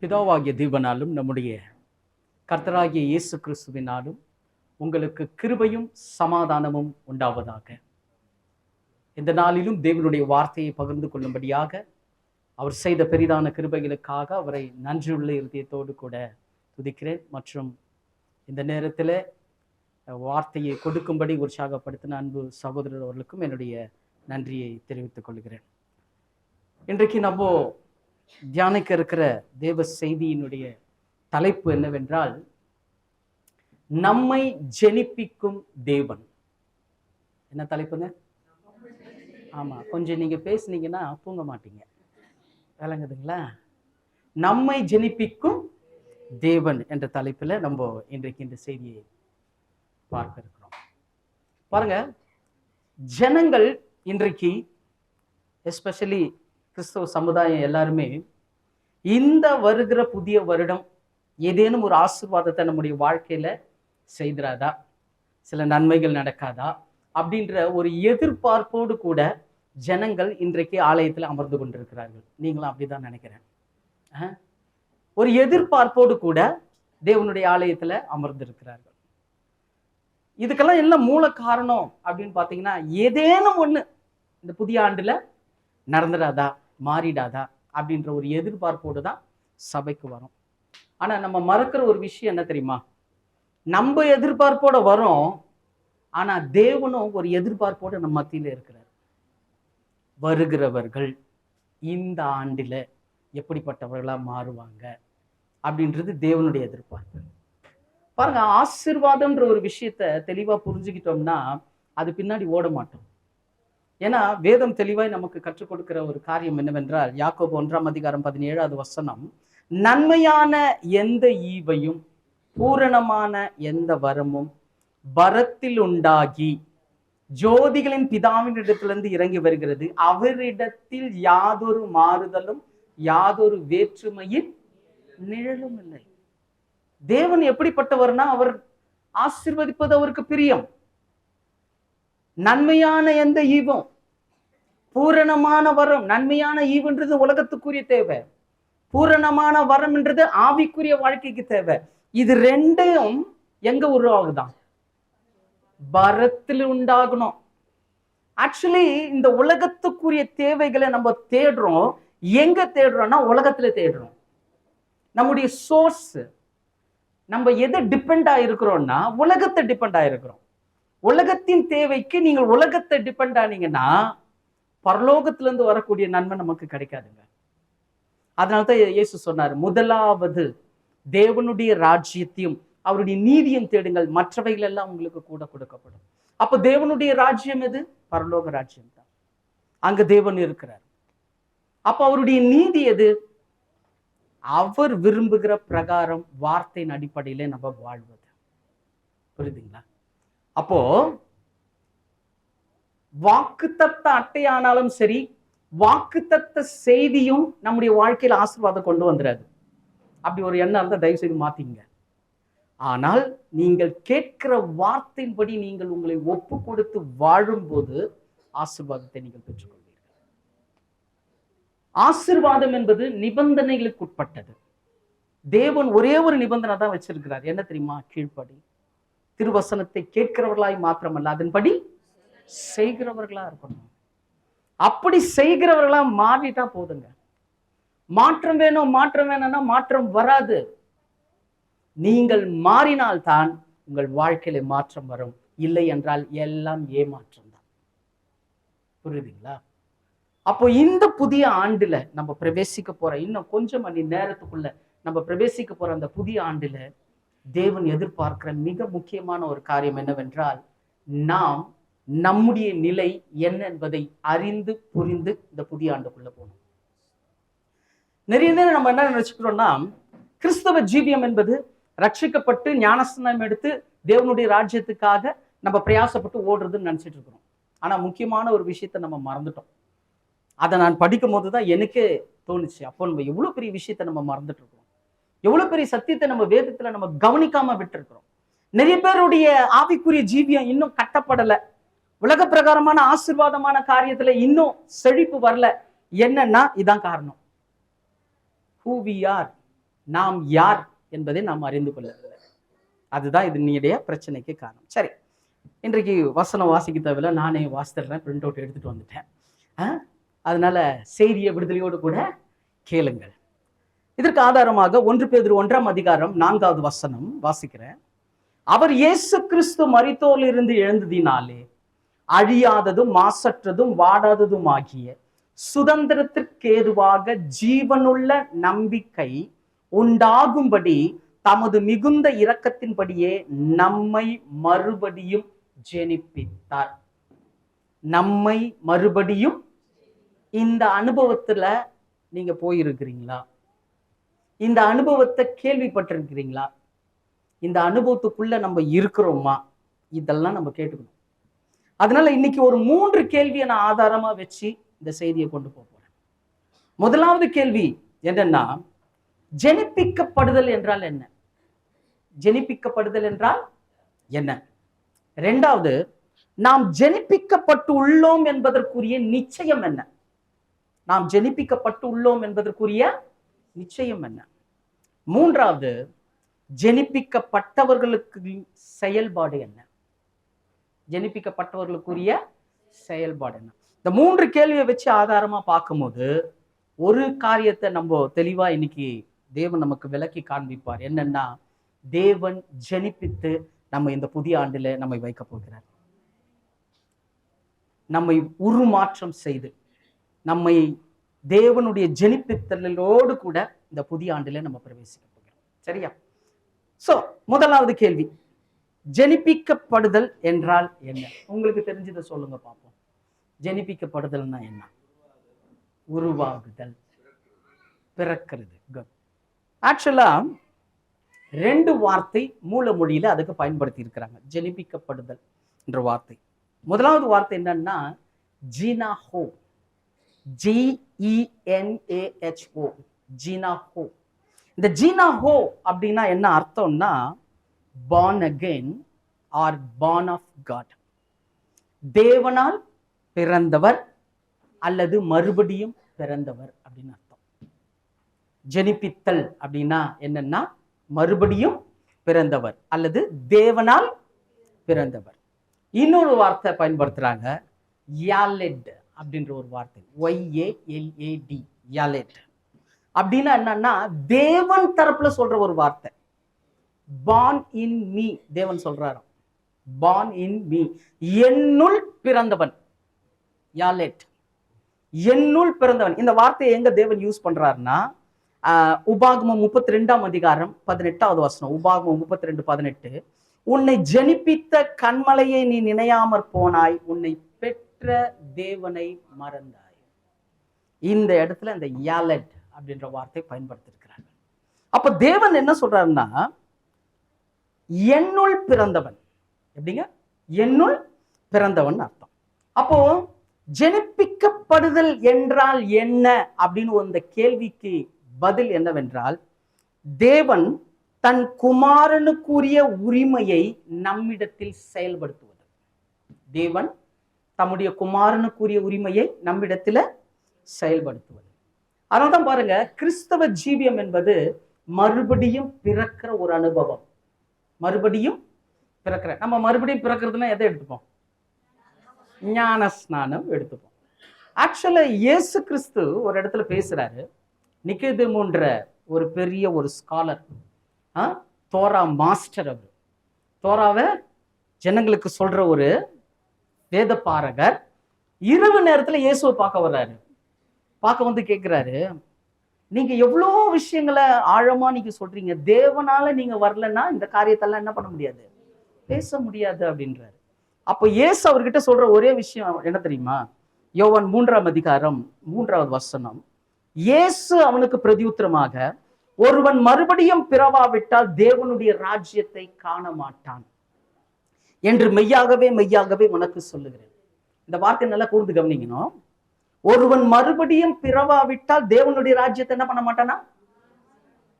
பிதாவாகிய தேவனாலும் நம்முடைய கர்த்தராகிய இயேசு கிறிஸ்துவினாலும் உங்களுக்கு கிருபையும் சமாதானமும் உண்டாவதாக. இந்த நாளிலும் தேவனுடைய வார்த்தையை பகிர்ந்து கொள்ளும்படியாக அவர் செய்த பெரிதான கிருபைகளுக்காக அவரை நன்றியுள்ள இருதயத்தோடு கூட துதிக்கிறேன். மற்றும் இந்த நேரத்தில் வார்த்தையை கொடுக்கும்படி உற்சாகப்படுத்தின அன்பு சகோதரர் அவர்களுக்கும் என்னுடைய நன்றியை தெரிவித்துக் கொள்கிறேன். இன்றைக்கு நம்ம தியானிக்க இருக்கிற தேவ செய்தியினுடைய தலைப்பு என்னவென்றால், நம்மை ஜெனிப்பிக்கும் தேவன். என்ன தலைப்புங்க? ஆமா, கொஞ்சம் நீங்க பேசுனீங்கன்னா தூங்க மாட்டீங்க, விளங்குதுங்களா? நம்மை ஜெனிப்பிக்கும் தேவன் என்ற தலைப்புல நம்ம இன்றைக்கு இந்த செய்தியை பார்க்க இருக்கிறோம். பாருங்க, ஜனங்கள் இன்றைக்கு எஸ்பெஷலி கிறிஸ்தவ சமுதாயம் எல்லாருமே இந்த வருகிற புதிய வருடம் ஏதேனும் ஒரு ஆசீர்வாதத்தை நம்முடைய வாழ்க்கையில செய்திராதா, சில நன்மைகள் நடக்காதா அப்படின்ற ஒரு எதிர்பார்ப்போடு கூட ஜனங்கள் இன்றைக்கு ஆலயத்தில் அமர்ந்து கொண்டிருக்கிறார்கள். நீங்களும் அப்படிதான் நினைக்கிறேன். ஒரு எதிர்பார்ப்போடு கூட தேவனுடைய ஆலயத்துல அமர்ந்திருக்கிறார்கள். இதுக்கெல்லாம் என்ன மூல காரணம் அப்படின்னு பார்த்தீங்கன்னா, ஏதேனும் ஒண்ணு இந்த புதிய ஆண்டுல நடந்துடாதா, மாறிடாதா அப்படின்ற ஒரு எதிர்பார்ப்போடு தான் சபைக்கு வரும். ஆனா நம்ம மறக்கிற ஒரு விஷயம் என்ன தெரியுமா? நம்ம எதிர்பார்ப்போட வரோம், ஆனா தேவனும் ஒரு எதிர்பார்ப்போட நம்ம மத்தியில இருக்கிறார். வருகிறவர்கள் இந்த ஆண்டில எப்படிப்பட்டவர்களா மாறுவாங்க அப்படின்றது தேவனுடைய எதிர்பார்ப்பு. பாருங்க, ஆசீர்வாதம்ன்ற ஒரு விஷயத்த தெளிவா புரிஞ்சுக்கிட்டோம்னா அது பின்னாடி ஓட மாட்டோம். ஏன்னா வேதம் தெளிவாய் நமக்கு கற்றுக் கொடுக்கிற ஒரு காரியம் என்னவென்றால், யாக்கோபு 1:17 நன்மையான எந்த ஈவையும் பூரணமான எந்த வரமும் பரத்தில் உண்டாகி ஜோதிகளின் பிதாவின் இடத்திலிருந்து இறங்கி வருகிறது, அவரிடத்தில் யாதொரு மாறுதலும் யாதொரு வேற்றுமையின் நிழலும் இல்லை. தேவன் எப்படிப்பட்டவர்னா, அவர் ஆசீர்வதிப்பது அவருக்கு பிரியம். நன்மையான எந்த ஈவும் பூரணமான வரம். நன்மையான ஈவுன்றது உலகத்துக்குரிய தேவை, பூரணமான வரம் என்றது ஆவிக்குரிய வாழ்க்கைக்கு தேவை. இது ரெண்டையும் எங்க உருவாகுதான்? பரத்தில் உண்டாகணும். ஆக்சுவலி இந்த உலகத்துக்குரிய தேவைகளை நம்ம தேடுறோம். எங்க தேடுறோம்னா உலகத்துல தேடுறோம். நம்முடைய சோர்ஸ், நம்ம எதை டிபெண்ட் ஆயிருக்கிறோம்னா உலகத்தை டிபெண்ட் ஆயிருக்கிறோம். உலகத்தின் தேவைக்கு நீங்கள் உலகத்தை டிபெண்ட் ஆனீங்கன்னா பரலோகத்திலிருந்து வரக்கூடிய நன்மை நமக்கு கிடைக்காதுங்க. அதனால்தான் இயேசு சொன்னார், முதலாவது தேவனுடைய ராஜ்யத்தையும் அவருடைய நீதியும் தேடுங்கள், மற்றவைகள் எல்லாம் உங்களுக்கு கூட கொடுக்கப்படும். அப்ப தேவனுடைய ராஜ்யம் எது? பரலோக ராஜ்யம் தான். அங்க தேவன் இருக்கிறார். அப்ப அவருடைய நீதி எது? அவர் விரும்புகிற பிரகாரம் வார்த்தையின் அடிப்படையில நம்ம வாழ்வது. புரியுதுங்களா? அப்போ வாக்குத்தத்த அட்டையானாலும் சரி, வாக்குத்தத்த செய்தியும் நம்முடைய வாழ்க்கையில ஆசீர்வாதம் கொண்டு வந்துடாது. அப்படி ஒரு எண்ணம் இருந்தால் தயவு செய்து மாத்திங்க. ஆனால் நீங்கள் கேட்கிற வார்த்தையின்படி நீங்கள் உங்களை ஒப்பு கொடுத்து வாழும்போது ஆசீர்வாதத்தை நீங்கள் பெற்றுக்கொள்வீர்கள். ஆசீர்வாதம் என்பது நிபந்தனைகளுக்கு உட்பட்டது. தேவன் ஒரே ஒரு நிபந்தனை தான் வச்சிருக்கிறார். என்ன தெரியுமா? கீழ்ப்படி. திருவசனத்தை கேட்கிறவர்களாய் மாத்திரமல்ல, அதன்படி செய்கிறவர்களா இருக்கணும். அப்படி செய்கிறவர்களா மாறிட்டா போதுங்க. மாற்றம் வேணும், மாற்றம் வேணும்னா மாற்றம் வராது. நீங்கள் மாறினால்தான் உங்கள் வாழ்க்கையில மாற்றம் வரும். இல்லை என்றால் எல்லாம் ஏமாற்றம் தான். புரியுதுங்களா? அப்போ இந்த புதிய ஆண்டுல நம்ம பிரவேசிக்க போற, இன்னும் கொஞ்சம் மணி நேரத்துக்குள்ள நம்ம பிரவேசிக்க போற அந்த புதிய ஆண்டுல தேவன் எதிர்பார்க்கிற மிக முக்கியமான ஒரு காரியம் என்னவென்றால், நாம் நம்முடைய நிலை என்ன என்பதை அறிந்து புரிந்து இந்த புதிய ஆண்டுக்குள்ள போகணும். நிறைய நேரம் நம்ம என்ன நினைச்சுக்கிறோம்னா, கிறிஸ்தவ ஜீவியம் என்பது ரட்சிக்கப்பட்டு ஞானஸ்நானம் எடுத்து தேவனுடைய ராஜ்யத்துக்காக நம்ம பிரயாசப்பட்டு ஓடுறதுன்னு நினைச்சிட்டு இருக்கிறோம். ஆனா முக்கியமான ஒரு விஷயத்த நம்ம மறந்துட்டோம். அதை நான் படிக்கும் போதுதான் எனக்கே தோணுச்சு, அப்போ நம்ம எவ்வளவு பெரிய விஷயத்த நம்ம மறந்துட்டு இருக்கிறோம், எவ்வளவு பெரிய சத்தியத்தை நம்ம வேதத்துல நம்ம கவனிக்காம விட்டு இருக்கிறோம். நிறைய பேருடைய ஆவிக்குரிய ஜீவியம் இன்னும் கட்டப்படலை. உலக பிரகாரமான ஆசீர்வாதமான காரியத்துல இன்னும் செழிப்பு வரல. என்னன்னா இதான் காரணம். who we are, நாம் யார் என்பதை நாம் அறிந்து கொள்ளவில்லை. அதுதான் இது நீடைய பிரச்சனைக்கு காரணம். சரி, இன்றைக்கு வசனம் வாசிக்க தேவையில்ல, நானே வாசித்துறேன், பிரிண்ட் அவுட் எடுத்துட்டு வந்துட்டேன். அதனால செய்தியை விடுதலையோடு கூட கேளுங்கள். இதற்கு ஆதாரமாக 1 பேதுரு 1ஆம் அதிகாரம் 4வது வசனம் வாசிக்கிறேன். அவர் இயேசு கிறிஸ்து மரித்தோரிலிருந்து எழுந்ததினாலே அழியாததும் மாசற்றதும் வாடாததும் ஆகிய சுதந்திரத்திற்கேதுவாக ஜீவனுள்ள நம்பிக்கை உண்டாகும்படி தமது மிகுந்த இரக்கத்தின்படியே நம்மை மறுபடியும் ஜெனிப்பித்தார். நம்மை மறுபடியும். இந்த அனுபவத்துல நீங்க போயிருக்கிறீங்களா? இந்த அனுபவத்தை கேள்விப்பட்டிருக்கிறீங்களா? இந்த அனுபவத்துக்குள்ள நம்ம இருக்கிறோமா? இதெல்லாம் நம்ம கேட்டுக்கணும். அதனால இன்னைக்கு ஒரு 3 கேள்வியை நான் ஆதாரமா வச்சு இந்த செய்தியை கொண்டு போறேன். முதலாவது கேள்வி என்னன்னா, ஜெனிப்பிக்கப்படுதல் என்றால் என்ன? ஜெனிப்பிக்கப்படுதல் என்றால் என்ன? இரண்டாவது, நாம் ஜெனிப்பிக்கப்பட்டு உள்ளோம் என்பதற்குரிய நிச்சயம் என்ன? நாம் ஜெனிப்பிக்கப்பட்டு உள்ளோம் என்பதற்குரிய நிச்சயம் என்ன? மூன்றாவது, ஜெனிப்பிக்கப்பட்டவர்களுக்கு செயல்பாடு என்ன? ஜெனிப்பிக்கப்பட்டவர்களுக்குரிய செயல்பாடு என்ன? இந்த 3 கேள்வியை வச்சு ஆதாரமா பார்க்கும்போது ஒரு காரியத்தை நம்ம தெளிவா இன்னைக்கு தேவன் நமக்கு விளக்கி காண்பிப்பார். என்னன்னா, தேவன் ஜெனிப்பித்து நம்ம இந்த புதிய ஆண்டுல நம்மை வைக்க போகிறார். நம்மை உருமாற்றம் செய்து நம்மை தேவனுடைய ஜெனிப்பித்தலோடு கூட இந்த புதிய ஆண்டுல நம்ம பிரவேசிக்க போகிறோம். சரியா? சோ முதலாவது கேள்வி, ஜெனிப்பிக்கப்படுதல் என்றால் என்ன? உங்களுக்கு தெரிஞ்சதை சொல்லுங்க பார்ப்போம். ஜெனிப்பிக்கப்படுதல்னா என்ன? உருவாகுதல், பிறக்கிறது. ஆக்சுவலா 2 வார்த்தை மூல மொழியில அதுக்கு பயன்படுத்தி இருக்கிறாங்க, ஜெனிப்பிக்கப்படுதல் என்ற வார்த்தை. முதலாவது வார்த்தை என்னன்னா ஜீனாஹோ, GENAHO, ஜீனாஹோ. இந்த ஜீனாஹோ அப்படின்னா என்ன அர்த்தம்னா, born again or born of God, தேவனால் பிறந்தவர் அல்லது மறுபடியும் பிறந்தவர் அப்படின்னு அர்த்தம். ஜெனிப்பித்தல் அப்படின்னா என்னன்னா, மறுபடியும் பிறந்தவர் அல்லது தேவனால் பிறந்தவர். இன்னொரு வார்த்தை பயன்படுத்துறாங்க, யாலெட் அப்படின்ற ஒரு வார்த்தை, YALAD, யாலெட் அப்படின்னா என்னன்னா, தேவன் தரப்புல சொல்ற ஒரு வார்த்தை. born in me, தேவன் சொல்றாரு, born in me, என்னுள் பிறந்தவன், யாலெட், என்னுள் பிறந்தவன். இந்த வார்த்தையை எங்க தேவன் யூஸ் பண்றாருன்னா, உபாகமம் 32ஆம் அதிகாரம் 18வது வசனம், உபாகமம் 32:18, உன்னை ஜெனிப்பித்த கண்மலையை நீ நினையாமற் போனாய், உன்னை பெற்ற தேவனை மறந்தாய். இந்த இடத்துல இந்த யாலெட் அப்படின்ற வார்த்தை பயன்படுத்திருக்கிறாங்க. அப்ப தேவன் என்ன சொல்றாருன்னா, என்னுள் பிறந்தவன். எப்படிங்க? என்னுள் பிறந்தவன் அர்த்தம். அப்போ ஜெனிப்பிக்கப்படுதல் என்றால் என்ன அப்படின்னு அந்த கேள்விக்கு பதில் என்னவென்றால், தேவன் தன் குமாரனுக்குரிய உரிமையை நம்மிடத்தில் செயல்படுத்துவது. தேவன் தம்முடைய குமாரனுக்குரிய உரிமையை நம்மிடத்துல செயல்படுத்துவது. அதனால்தான் பாருங்க, கிறிஸ்தவ ஜீவியம் என்பது மறுபடியும் பிறக்கிற ஒரு அனுபவம். மறுபடியும் பிறக்கிற, நம்ம மறுபடியும் பிறக்கிறதுனா எதை எடுத்துப்போம்? ஞான ஸ்நானம் எடுத்துப்போம். ஆக்சுவலா இயேசு கிறிஸ்து ஒரு இடத்துல பேசுறாரு. நிக்கோதேமுன்ற ஒரு பெரிய ஒரு ஸ்காலர், தோரா மாஸ்டர், அவர் தோராவை ஜனங்களுக்கு சொல்ற ஒரு வேத பாரகர், இரவு நேரத்துல இயேசுவை பார்க்க வர்றாரு. பார்க்க வந்து கேட்கிறாரு, நீங்க எவ்வளோ விஷயங்களை ஆழமா நீங்க சொல்றீங்க, தேவனால நீங்க வரலன்னா இந்த காரியத்தெல்லாம் என்ன பண்ண முடியாது, பேச முடியாது அப்படின்றாரு. அப்போ இயேசு அவர்கிட்ட சொல்ற ஒரே விஷயம் என்ன தெரியுமா? யோவான் 3ஆம் அதிகாரம் 3வது வசனம், இயேசு அவனுக்கு பிரதியுத்தரமாக, ஒருவன் மறுபடியும் பிறவாவிட்டால் தேவனுடைய ராஜ்யத்தை காண மாட்டான் என்று மெய்யாகவே மெய்யாகவே உனக்கு சொல்லுகிறேன். இந்த வார்த்தை நல்லா கூர்ந்து கவனிக்கணும். ஒருவன் மறுபடியும் பிறவாவிட்டால் தேவனுடைய ராஜ்யத்தை என்ன பண்ண மாட்டானா?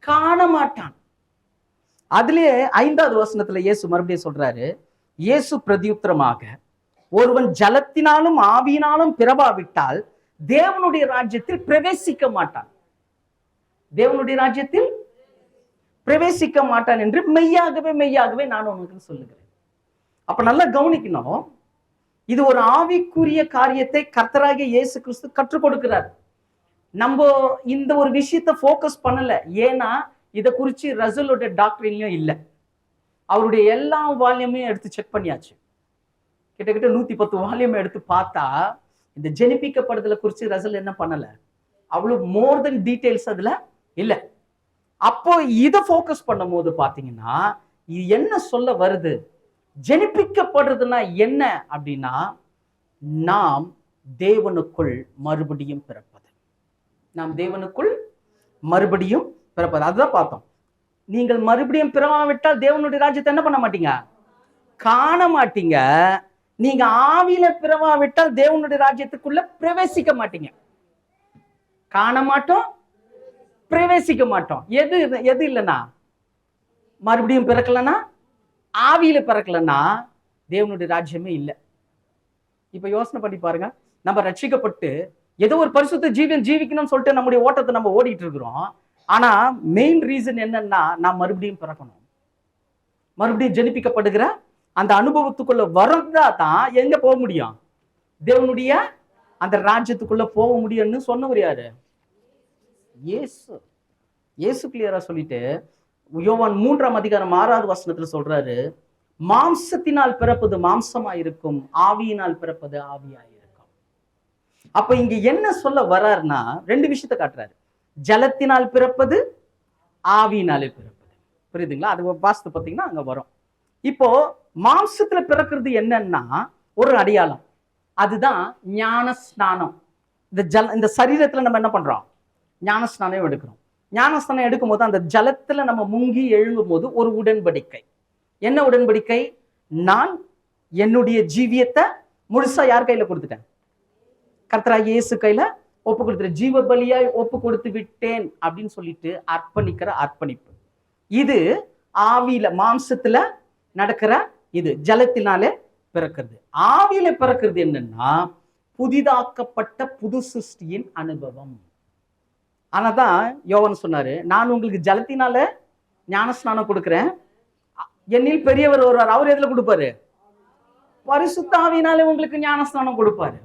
காண மாட்டான். அதுலயே 5வது வசனத்துல இயேசு மறுபடியும் சொல்றாரு, இயேசு பிரதியுத்தரமாக, ஒருவன் ஜலத்தினாலும் ஆவியினாலும் பிறவாவிட்டால் தேவனுடைய ராஜ்யத்தில் பிரவேசிக்க மாட்டான். தேவனுடைய ராஜ்யத்தில் பிரவேசிக்க மாட்டான் என்று மெய்யாகவே மெய்யாகவே நான் உனக்கு சொல்லுகிறேன். அப்ப நல்லா கவனிக்கணும், இது ஒரு ஆவிக்குரிய காரியத்தை கர்த்தராகிய இயேசு கிறிஸ்து கற்றுக் கொடுக்கிறார். நம்ம இந்த ஒரு விஷயத்த போக்கஸ் பண்ணல, ஏன்னா இதை குறிச்சு ரசலோட டாக்டரின்லயும் இல்லை. அவருடைய எல்லா வால்யூமையும் எடுத்து செக் பண்ணியாச்சு. கிட்டத்தட்ட 110 வால்யூம் எடுத்து பார்த்தா இந்த ஜெனிப்பிக்கப்படுதலை குறித்து ரசல் என்ன பண்ணல, அவ்வளவு மோர் தென் டீடைல்ஸ் அதுல இல்லை. அப்போ இதை போக்கஸ் பண்ணும் போது பாத்தீங்கன்னா இது என்ன சொல்ல வருது, ஜெனிப்பிக்கப்படுறதுன்னா என்ன அப்படின்னா, நாம் தேவனுக்குள் மறுபடியும் பிறப்பது. நாம் தேவனுக்குள் மறுபடியும் பிறப்பது, அதுதான் பார்த்தோம். நீங்கள் மறுபடியும் பிறவாவிட்டால் தேவனுடைய ராஜ்யத்தை என்ன பண்ண மாட்டீங்க, காண மாட்டீங்க. நீங்க ஆவியில பிறவாவிட்டால் தேவனுடைய ராஜ்யத்துக்குள்ள பிரவேசிக்க மாட்டீங்க. காண மாட்டோம், பிரவேசிக்க மாட்டோம். எது எது இல்லைன்னா, மறுபடியும் பிறக்கலன்னா, ஆவியில பிறக்கலன்னா தேவனுடைய ராஜ்யமே இல்லை. இப்ப யோசனை பண்ணி பாருங்க, நம்ம ரட்சிக்கப்பட்டு ஏதோ ஒரு பரிசுத்த ஜீவன் ஜீவிக்கணும்னு சொல்லிட்டு நம்முடைய ஓட்டத்தை நம்ம ஓடிட்டு இருக்கிறோம். ஆனா மெயின் ரீசன் என்னன்னா, நாம் மறுபடியும் பிறக்கணும். மறுபடியும் ஜெனிப்பிக்கப்படுகிற அந்த அனுபவத்துக்குள்ள வரதா தான் எங்க போக முடியும், தேவனுடைய அந்த ராஜ்யத்துக்குள்ள போக முடியும்னு சொன்னவர் யாரு, இயேசு. இயேசு கிளியரா சொல்லிட்டு யோவான் 3ஆம் அதிகாரம் 6வது வசனத்துல சொல்றாரு, மாம்சத்தினால் பிறப்பது மாம்சமா இருக்கும், ஆவியினால் பிறப்பது ஆவியா இருக்கும். அப்ப இங்க என்ன சொல்ல வர்றாருன்னா, 2 விஷயத்தை காட்டுறாரு. ஜலத்தினால் பிறப்பது, ஆவியினாலே பிறப்பது. புரியுதுங்களா? அது வாஸ்து பார்த்தீங்கன்னா அங்க வரும். இப்போ மாம்சத்துல பிறக்கிறது என்னன்னா ஒரு அடையாளம், அதுதான் ஞான ஸ்நானம். இந்த சரீரத்துல நம்ம என்ன பண்றோம், ஞான ஸ்நானம் எடுக்கிறோம். ஞான ஸ்நானம் எடுக்கும் போது அந்த ஜலத்துல நம்ம முங்கி எழும்பும் போது ஒரு உடன்படிக்கை. என்ன உடன்படிக்கை? நான் என்னுடைய ஜீவியத்தை முழுசா யார் கையில கொடுத்துட்டேன், கர்த்தராகிய இயேசு கையில ஒப்பு கொடுத்துட்டேன். ஜீவ பலியாய் ஒப்பு கொடுத்து விட்டேன் அப்படின்னு சொல்லிட்டு அர்ப்பணிக்கிற அர்ப்பணிப்பு. இது ஆவியில மாம்சத்துல நடக்கிற, இது ஜலத்தினாலே பிறக்கிறது. ஆவியில பிறக்கிறது என்னன்னா புதிதாக்கப்பட்ட புது சிருஷ்டியின் அனுபவம். ஆனாதான் யோவான் சொன்னாரு, நான் உங்களுக்கு ஜலத்தினால ஞானஸ்நானம் கொடுக்கிறேன், என்னில் பெரியவர் வருவார், அவர் எதுல கொடுப்பாரு, பரிசுத்த ஆவியினாலே உங்களுக்கு ஞானஸ்நானம் கொடுப்பாரு.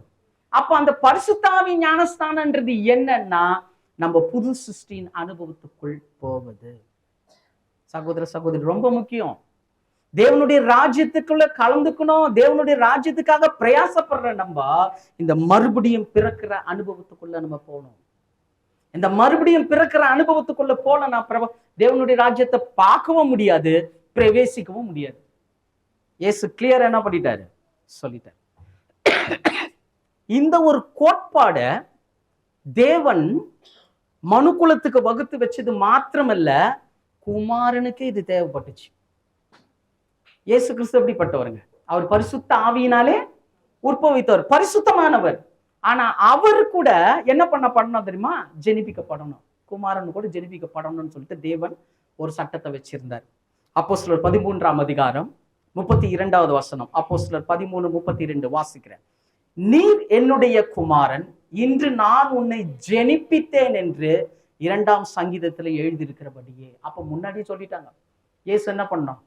அப்ப அந்த பரிசுத்த ஆவி ஞானஸ்நானம்ன்றது என்னன்னா, நம்ம புது சிருஷ்டியின் அனுபவத்துக்குள் போவது. சகோதர சகோதரி, ரொம்ப முக்கியம். தேவனுடைய ராஜ்யத்துக்குள்ள கலந்துக்கணும், தேவனுடைய ராஜ்யத்துக்காக பிரயாசப்படுற நம்ம இந்த மறுபடியும் பிறக்கிற அனுபவத்துக்குள்ள நம்ம போகணும். இந்த மறுபடியும் பிறக்கிற அனுபவத்துக்குள்ள போல நான் தேவனுடைய ராஜ்யத்தை பார்க்கவும் முடியாது, பிரவேசிக்கவும் முடியாது. இயேசு கிளியர் என்ன பண்ணிட்டாரு, சொல்லிட்டார். இந்த ஒரு கோட்பாட தேவன் மனுக்குலத்துக்கு வகுத்து வச்சது மாத்திரமல்ல, குமாரனுக்கு இது தேவைப்பட்டுச்சு. இயேசு கிறிஸ்து எப்படிப்பட்டவருங்க, அவர் பரிசுத்த ஆவியினாலே உற்பவித்தவர், பரிசுத்தமானவர். ஆனா அவர் கூட என்ன பண்ணணும் தெரியுமா, ஜெனிப்பிக்கப்படணும். குமாரன் கூட ஜெனிப்பிக்கப்படணும்னு சொல்லிட்டு தேவன் ஒரு சட்டத்தை வச்சிருந்தார். அப்போஸ்தலர் 13ஆம் அதிகாரம் 32வது வசனம். அப்போஸ்தலர் 13:32 வாசிக்கிறேன். நீர் என்னுடைய குமாரன், இன்று நான் உன்னை ஜெனிப்பித்தேன் என்று 2ஆம் சங்கீதத்துல எழுதியிருக்கிறபடியே. அப்ப முன்னாடியே சொல்லிட்டாங்க, இயேசு என்ன பண்ணோம்,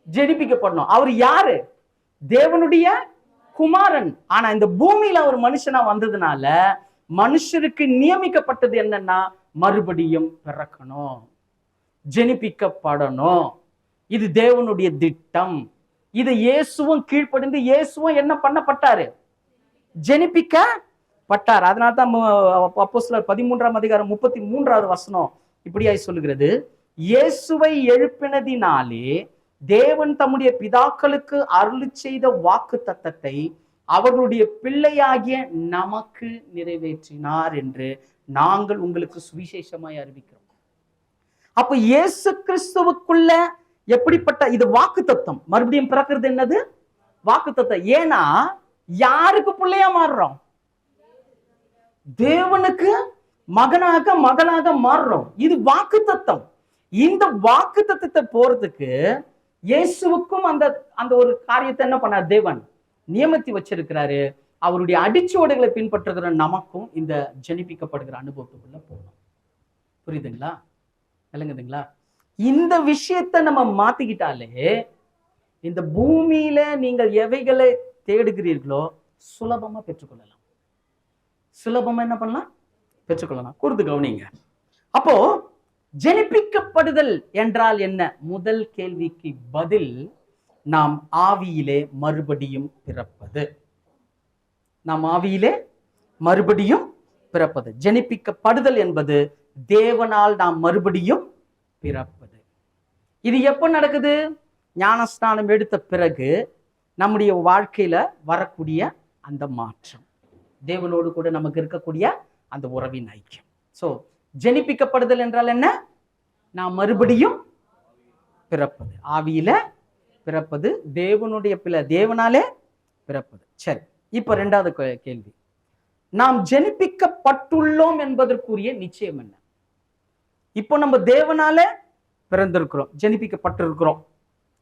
ஜெனிப்பிக்கப்படணும். அவர் யாரு, தேவனுடைய குமாரன். ஆனா இந்த பூமியில ஒரு மனுஷனா வந்ததுனால மனுஷருக்கு நியமிக்கப்பட்டது என்னன்னா, மறுபடியும் பிறக்கணும், ஜெனிப்பிக்கப்படணும். இது தேவனுடைய திட்டம். இது இயேசுவும் கீழ்ப்படிந்து இயேசுவும் என்ன பண்ணப்பட்டாரு, ஜெனிப்பிக்கப்பட்டார். அதனால்தான் அப்போஸ்தலர் 13ஆம் அதிகாரம் 33வது வசனம் இப்படியாய் சொல்லுகிறது, இயேசுவை எழுப்பினதினாலே தேவன் தம்முடைய பிதாக்களுக்கு அருளி செய்த வாக்கு தத்தத்தை அவர்களுடைய பிள்ளையாகிய நமக்கு நிறைவேற்றினார் என்று நாங்கள் உங்களுக்கு சுவிசேஷமாய் அறிவிக்கிறோம். அப்ப இயேசு கிறிஸ்துவுக்குள்ள எப்படிப்பட்ட இது வாக்கு தத்தம், மறுபடியும் பிறக்கிறது என்னது, வாக்கு தத்தம். ஏன்னா யாருக்கு பிள்ளையா மாறுறோம், தேவனுக்கு மகனாக மகளாக மாறுறோம். இது வாக்கு தத்தம். இந்த வாக்கு தத்தத்தை போறதுக்கு இயேசுவுக்கும் அந்த அந்த ஒரு காரியத்தை என்ன பண்ணார், தேவன் நியமித்து வச்சிருக்கிறாரு. அவருடைய அடிச்சுவடுகளை பின்பற்றுகிற நமக்கும் இந்த ஜெனிப்பிக்கப்படுகிற அனுபவத்துக்குள்ள போகணும். புரியுதுங்களா, விளங்குதுங்களா? இந்த விஷயத்தை நம்ம மாத்திக்கிட்டாலே இந்த பூமியில நீங்கள் எவைகளை தேடுகிறீர்களோ சுலபமா பெற்றுக்கொள்ளலாம். சுலபமா என்ன பண்ணலாம்? பெற்றுக்கொள்ளலாம். கூர்ந்து கவனிங்க. அப்போ ஜெனிப்பிக்கப்படுதல் என்றால் என்ன? முதல் கேள்விக்கு பதில் நாம் ஆவியிலே மறுபடியும் பிறப்பது. நாம் ஆவியிலே மறுபடியும் பிறப்பது. ஜெனிப்பிக்கப்படுதல் என்பது தேவனால் நாம் மறுபடியும் பிறப்பது. இது எப்ப நடக்குது? ஞானஸ்நானம் எடுத்த பிறகு நம்முடைய வாழ்க்கையில வரக்கூடிய அந்த மாற்றம், தேவனோடு கூட நமக்கு இருக்கக்கூடிய அந்த உறவின் ஐக்கியம். சோ ஜெனிப்பிக்கப்படுதல் என்றால் என்ன? நாம் மறுபடியும் பிறப்பது, ஆவியில பிறப்பது, தேவனுடைய பிள்ளை, தேவனாலே பிறப்பது. சரி, இப்ப இரண்டாவது கேள்வி, நாம் ஜெனிப்பிக்கப்பட்டுள்ளோம் என்பதற்குரிய நிச்சயம் என்ன? இப்போ நம்ம தேவனால பிறந்திருக்கிறோம், ஜெனிப்பிக்கப்பட்டிருக்கிறோம்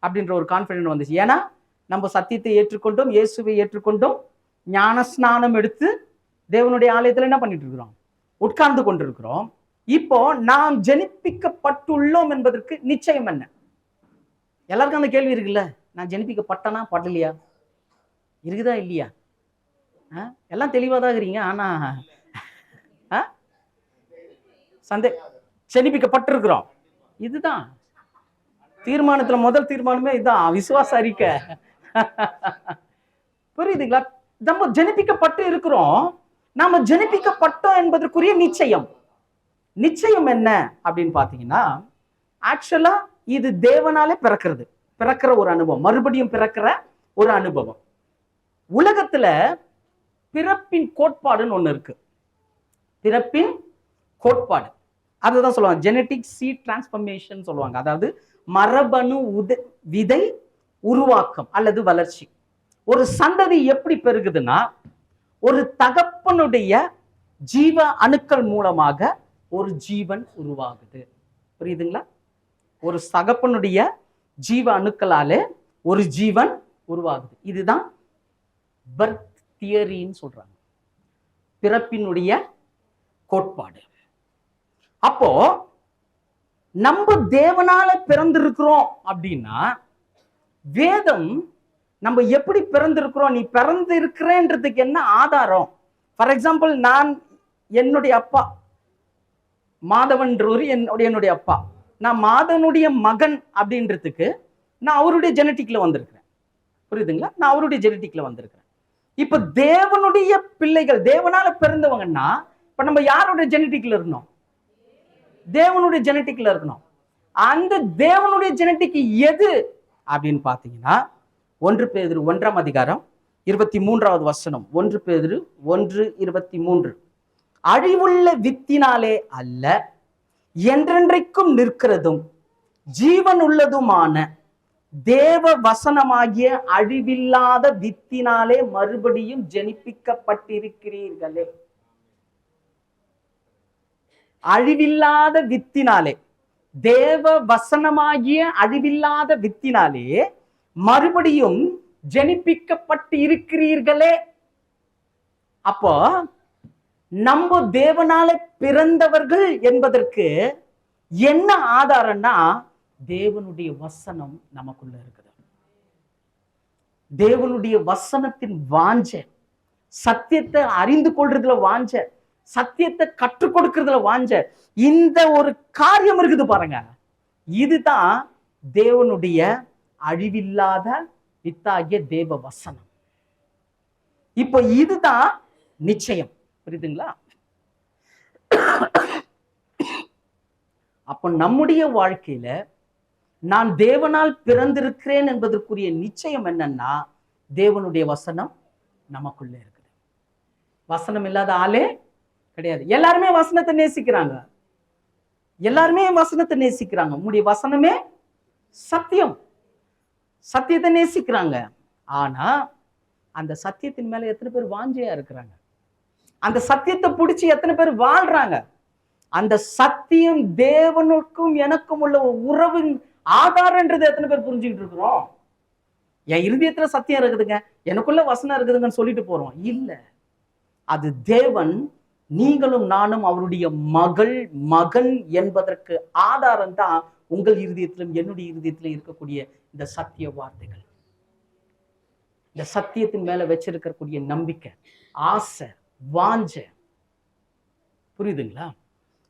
அப்படின்ற ஒரு கான்பிடன்ஸ் வந்துச்சு. ஏன்னா நம்ம சத்தியத்தை ஏற்றுக்கொண்டோம், இயேசுவை ஏற்றுக்கொண்டோம், ஞான ஸ்நானம் எடுத்து தேவனுடைய ஆலயத்துல என்ன பண்ணிட்டு இருக்கிறோம்? உட்கார்ந்து கொண்டிருக்கிறோம். இப்போ நாம் ஜெனிப்பிக்கப்பட்டுள்ளோம் என்பதற்கு நிச்சயம் என்ன? எல்லாருக்கும் அந்த கேள்வி இருக்குல்ல, நான் ஜெனிப்பிக்கப்பட்டனா படலையா? இருக்குதா இல்லையா? எல்லாம் தெளிவா தான் இருக்கிறீங்க. ஆனா ஜெனிப்பிக்கப்பட்டிருக்கிறோம். இதுதான் தீர்மானத்துல முதல் தீர்மானமே இதுதான், விசுவாச அறிக்கை. புரியுதுங்களா? நம்ம ஜெனிப்பிக்கப்பட்டு இருக்கிறோம். நாம ஜெனிப்பிக்கப்பட்டோம் என்பதற்குரிய நிச்சயம். நிச்சயம் என்ன அப்படின்னு பாத்தீங்கன்னா, ஆக்சுவலா இது தேவனாலே பிறக்கிற ஒரு அனுபவம், மறுபடியும் பிறக்கிற ஒரு அனுபவம். உலகத்துல பிறப்பின் கோட்பாடுன்னு ஒண்ணு இருக்கு. பிறப்பின் கோட்பாடு அதுதான் சொல்லுவாங்க, ஜெனடிக் சீட் டிரான்ஸ்ஃபர்மேஷன் சொல்லுவாங்க. அதாவது மரபணு விதை உருவாக்கம் அல்லது வளர்ச்சி. ஒரு சந்ததி எப்படி பெருகுதுன்னா, ஒரு தகப்பனுடைய ஜீவ அணுக்கள் மூலமாக ஒரு ஜீவன் உருவாகுது. புரியுதுங்களா? ஒரு தகப்பனுடைய ஜீவ அணுக்களாலே ஒரு ஜீவன் உருவாகுது. இதுதான் பர்த் தியரின்னு சொல்றாங்க, பிறப்பினுடைய கோட்பாடு. அப்போ நம்ம தேவனால பிறந்திருக்கிறோம் அப்படின்னா, வேதம் நம்ம எப்படி பிறந்திருக்கிறோம், நீ பிறந்து இருக்கிறேன்றதுக்கு என்ன ஆதாரம்? ஃபார் எக்ஸாம்பிள், நான் என்னுடைய அப்பா மாதவன்றவர் என்னுடைய அப்பா, நான் மாதவனுடைய மகன் அப்படின்றதுக்கு நான் அவருடைய ஜெனட்டிக்ல வந்திருக்கிறேன். புரியுதுங்களா? நான் அவருடைய ஜெனட்டிக்ல வந்திருக்கிறேன். இப்ப தேவனுடைய பிள்ளைகள், தேவனால பிறந்தவங்கன்னா, இப்ப நம்ம யாருடைய ஜெனட்டிக்ல இருக்கணும்? தேவனுடைய ஜெனட்டிக்ல இருக்கணும். அந்த தேவனுடைய ஜெனட்டிக் எது அப்படின்னு பாத்தீங்கன்னா, 1 பேதுரு 1ஆம் அதிகாரம் 23வது வசனம். 1 பேதுரு 1:23, அழிவுள்ள வித்தினாலே அல்ல, என்றென்றைக்கும் நிற்கிறதும் ஜீவன் உள்ளதுமான தேவ வசனமாகிய அழிவில்லாத வித்தினாலே மறுபடியும் ஜெனிப்பிக்கப்பட்டிருக்கிறீர்களே. அழிவில்லாத வித்தினாலே, தேவ வசனமாகிய அழிவில்லாத வித்தினாலே மறுபடியும் ஜெனிப்பிக்கப்பட்டு இருக்கிறீர்களே. அப்போ நம்ம தேவனால பிறந்தவர்கள் என்பதற்கு என்ன ஆதாரம்னா, தேவனுடைய வசனம் நமக்குள்ள இருக்குது. தேவனுடைய வசனத்தின் வாஞ்ச, சத்தியத்தை அறிந்து கொள்றதுல வாஞ்ச, சத்தியத்தை கற்றுக் கொடுக்கறதுல வாஞ்ச, இந்த ஒரு காரியம் இருக்குது பாருங்க. இதுதான் தேவனுடைய அழிவில்லாத வித்தாகிய தேவ வசனம். இப்ப இதுதான் நிச்சயம். புரியுதுங்களா? அப்ப நம்முடைய வாழ்க்கையில நான் தேவனால் பிறந்திருக்கிறேன் என்பதற்குரிய நிச்சயம் என்னன்னா, தேவனுடைய வசனம் நமக்குள்ள இருக்குது. வசனம் இல்லாத ஆளே கிடையாது. எல்லாருமே வசனத்தை நேசிக்கிறாங்க, எல்லாருமே வசனத்தை நேசிக்கிறாங்க. உங்களுடைய வசனமே சத்தியம், சத்தியத்தை நேசிக்கிறாங்க. ஆனா அந்த சத்தியத்தின் மேல எத்தனை பேர் வாஞ்சையா இருக்கிறாங்க? அந்த சத்தியத்தை பிடிச்சி எத்தனை பேர் வாழ்றாங்க? அந்த சத்தியம் தேவனுக்கும் எனக்கும் உள்ள உறவின் ஆதாரன்றது எத்தனை பேர் புரிஞ்சுக்கிட்டு இருக்கிறோம்? என் இருதயத்துல சத்தியம் இருக்குதுங்க, எனக்குள்ள வசனம் இருக்குதுங்கன்னு சொல்லிட்டு போறோம். இல்ல, அது தேவன், நீங்களும் நானும் அவருடைய மகன் என்பதற்கு ஆதாரம் தான் உங்கள் இருதயத்திலும் என்னுடைய இருதயத்திலும் இருக்கக்கூடிய இந்த சத்திய வார்த்தைகள், இந்த சத்தியத்தின் மேல வச்சிருக்கக்கூடிய நம்பிக்கை, ஆசை, வாஞ்ச, புரியுதுங்களா?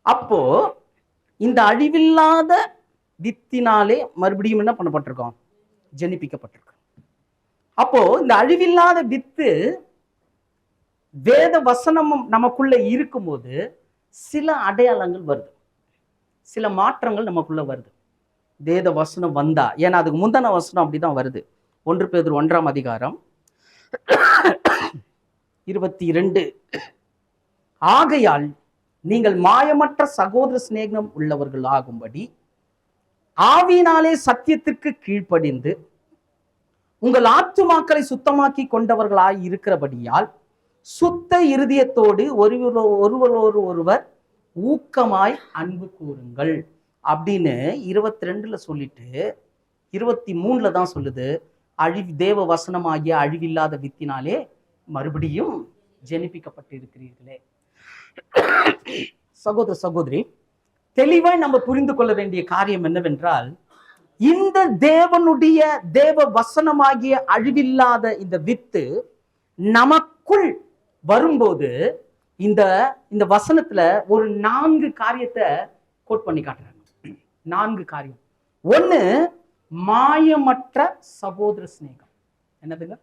அப்போ இந்த அழிவில்லாத வித்தினாலே மறுபடியும் என்ன பண்ணப்பட்டிருக்கோம்? ஜனிப்பிக்கப்பட்டிருக்கோம். அப்போ இந்த அழிவில்லாத வித்து வேத வசனமும் நமக்குள்ள இருக்கும்போது சில அடையாளங்கள் வருது, சில மாற்றங்கள் நமக்குள்ள வருது. வேத வசனம் வந்தா, ஏன்னா அதுக்கு முந்தின வசனம் அப்படிதான் வருது. 1 பேதுரு 1ஆம் அதிகாரம் 22. ஆகையால் நீங்கள் மாயமற்ற சகோதர சிநேகம் உள்ளவர்கள் ஆகும்படி ஆவியினாலே சத்தியத்திற்கு கீழ்ப்படிந்து உங்கள் ஆத்துமாக்களை சுத்தமாக்கி கொண்டவர்களாய் இருக்கிறபடியால் சுத்த இருதயத்தோடு ஒருவர் ஊக்கமாய் அன்பு கூறுங்கள் அப்படின்னு 22ல சொல்லிட்டு 23ல தான் சொல்லுது, தேவ வசனமாகிய அழிவில்லாத வித்தினாலே மறுபடியும் ஜெனிப்பிக்கப்பட்டு இருக்கிறீர்களே. சகோதர சகோதரி, தெளிவாய் நம்ம புரிந்து கொள்ள வேண்டிய காரியம் என்னவென்றால், இந்த தேவனுடைய தேவ வசனமாகிய அழிவில்லாத இந்த வித்து நமக்குள் வரும்போது இந்த வசனத்துல ஒரு 4 காரியத்தை கோட் பண்ணி காட்டுறாங்க. 4 காரியம். 1, மாயமற்ற சகோதர சிநேகம். என்னதுங்க?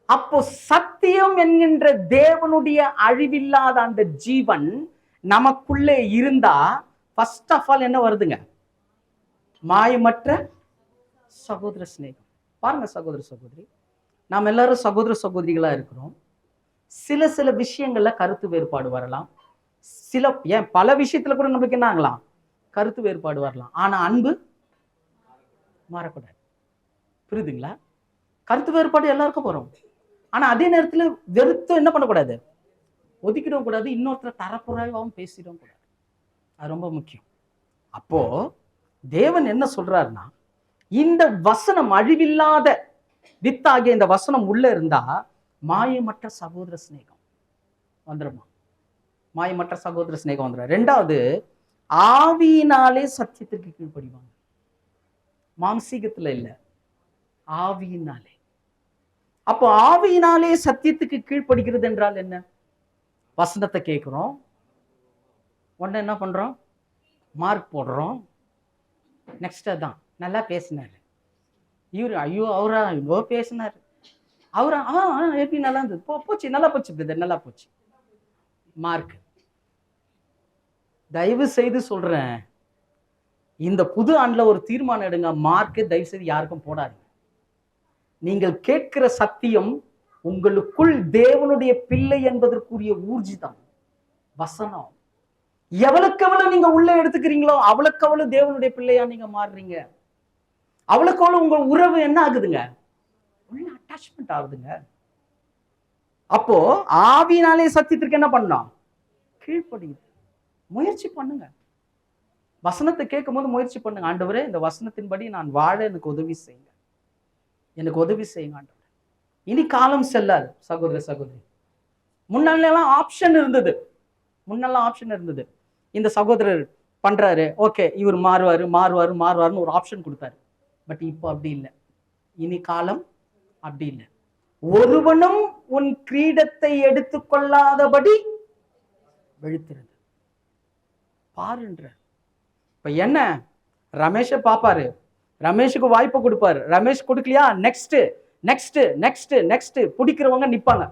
அப்போ சத்தியம் என்கின்ற தேவனுடைய அழிவில்லாத அந்த ஜீவன் நமக்குள்ளே இருந்தா ஃபர்ஸ்ட் ஆஃப் ஆல் என்ன வருதுங்க? மாயமற்ற சகோதர சிநேகம். பாருங்க சகோதர சகோதரி, நாம் எல்லாரும் சகோதர சகோதரிகளா இருக்கிறோம். சில விஷயங்கள்ல கருத்து வேறுபாடு வரலாம், ஏன் பல விஷயத்துல கூட நம்மளுக்கு என்ன ஆகலாம்? கருத்து வேறுபாடு வரலாம். ஆனா அன்பு மாறக்கூடாது. புரியுதுங்களா? கருத்து வேறுபாடு எல்லாருக்கும் வரும். ஆனா அதே நேரத்துல வெறுத்தும் என்ன பண்ணக்கூடாது? ஒதுக்கிடவும் கூடாது, இன்னொருத்தர் தரப்புறாவும் பேசிடவும் கூடாது. அது ரொம்ப முக்கியம். அப்போ தேவன் என்ன சொல்றாருன்னா, இந்த வசனம் அழிவில்லாத வித்தாகிய இந்த வசனம் உள்ள இருந்தா மாயமற்ற சகோதர சிநேகம் வந்துருமா? மாயமற்ற சகோதர சிநேகம் வந்துடும். 2வது, ஆவியினாலே சத்தியத்திற்கு கீழ்ப்படிவாங்க. மாம்சீகத்துல இல்ல, ஆவியினாலே. அப்போ ஆவியினாலே சத்தியத்துக்கு கீழ்ப்படுகிறது என்றால் என்ன? வசனத்தை கேட்கிறோம், உடனே என்ன பண்றோம்? மார்க் போடுறோம். நெக்ஸ்ட் அதான் நல்லா பேசினாரு இவரு, ஐயோ அவரா இவ்வளோ பேசினாரு, அவரா எப்படி நல்லா இருந்தது, போச்சு, நல்லா போச்சு பிரதர், நல்லா போச்சு. மார்க். தயவு செய்து சொல்றேன், இந்த புது ஆண்டுல ஒரு தீர்மானம் எடுங்க, மார்க்கு தயவு செய்து யாருக்கும் போடாதீங்க. நீங்கள் கேட்கிற சத்தியம் உங்களுக்குள் தேவனுடைய பிள்ளை என்பதற்குரிய ஊர்ஜிதம் வசனம். எவ்வளவுக்கு எவ்வளவு நீங்க உள்ள எடுத்துக்கிறீங்களோ அவளுக்கு அவ்வளவு தேவனுடைய பிள்ளையா நீங்க மாறுறீங்க. அவளுக்கு அவ்வளவு உங்க உறவு என்ன ஆகுதுங்க? உள்ள அட்டாச்மெண்ட் ஆகுதுங்க. அப்போ ஆவியினாலே சத்தியத்திற்கு என்ன பண்ணலாம்? கீழ்ப்படியுது. முயற்சி பண்ணுங்க. வசனத்தை கேட்கும் போது முயற்சி பண்ணுங்க. ஆண்டவரே, இந்த வசனத்தின்படி நான் வாழ எனக்கு உதவி செய்யுங்க, எனக்கு உதவி செய்யுங்க ஆண்டவரே. இனி காலம் செல்லாது சகோதர சகோதரி. முன்னெல்லாம் ஆப்ஷன் இருந்தது, இந்த சகோதரர் பண்றாரு, ஓகே இவர் மாறுவாருன்னு ஒரு ஆப்ஷன் கொடுத்தாரு. பட் இப்போ அப்படி இல்லை. இனி காலம் அப்படி இல்லை. ஒருவனும் உன் கிரீடத்தை எடுத்துக்கொள்ளாதபடி வெளுத்திருது பாருன்ற. இப்ப என்ன, ரமேஷ பாப்பாரு, ரமேஷுக்கு வாய்ப்பு கொடுப்பாரு, ரமேஷ் கொடுக்கலையா நெக்ஸ்ட் நெக்ஸ்ட் நெக்ஸ்ட் நெக்ஸ்ட் பிடிக்கிறவங்க நிப்பாங்க.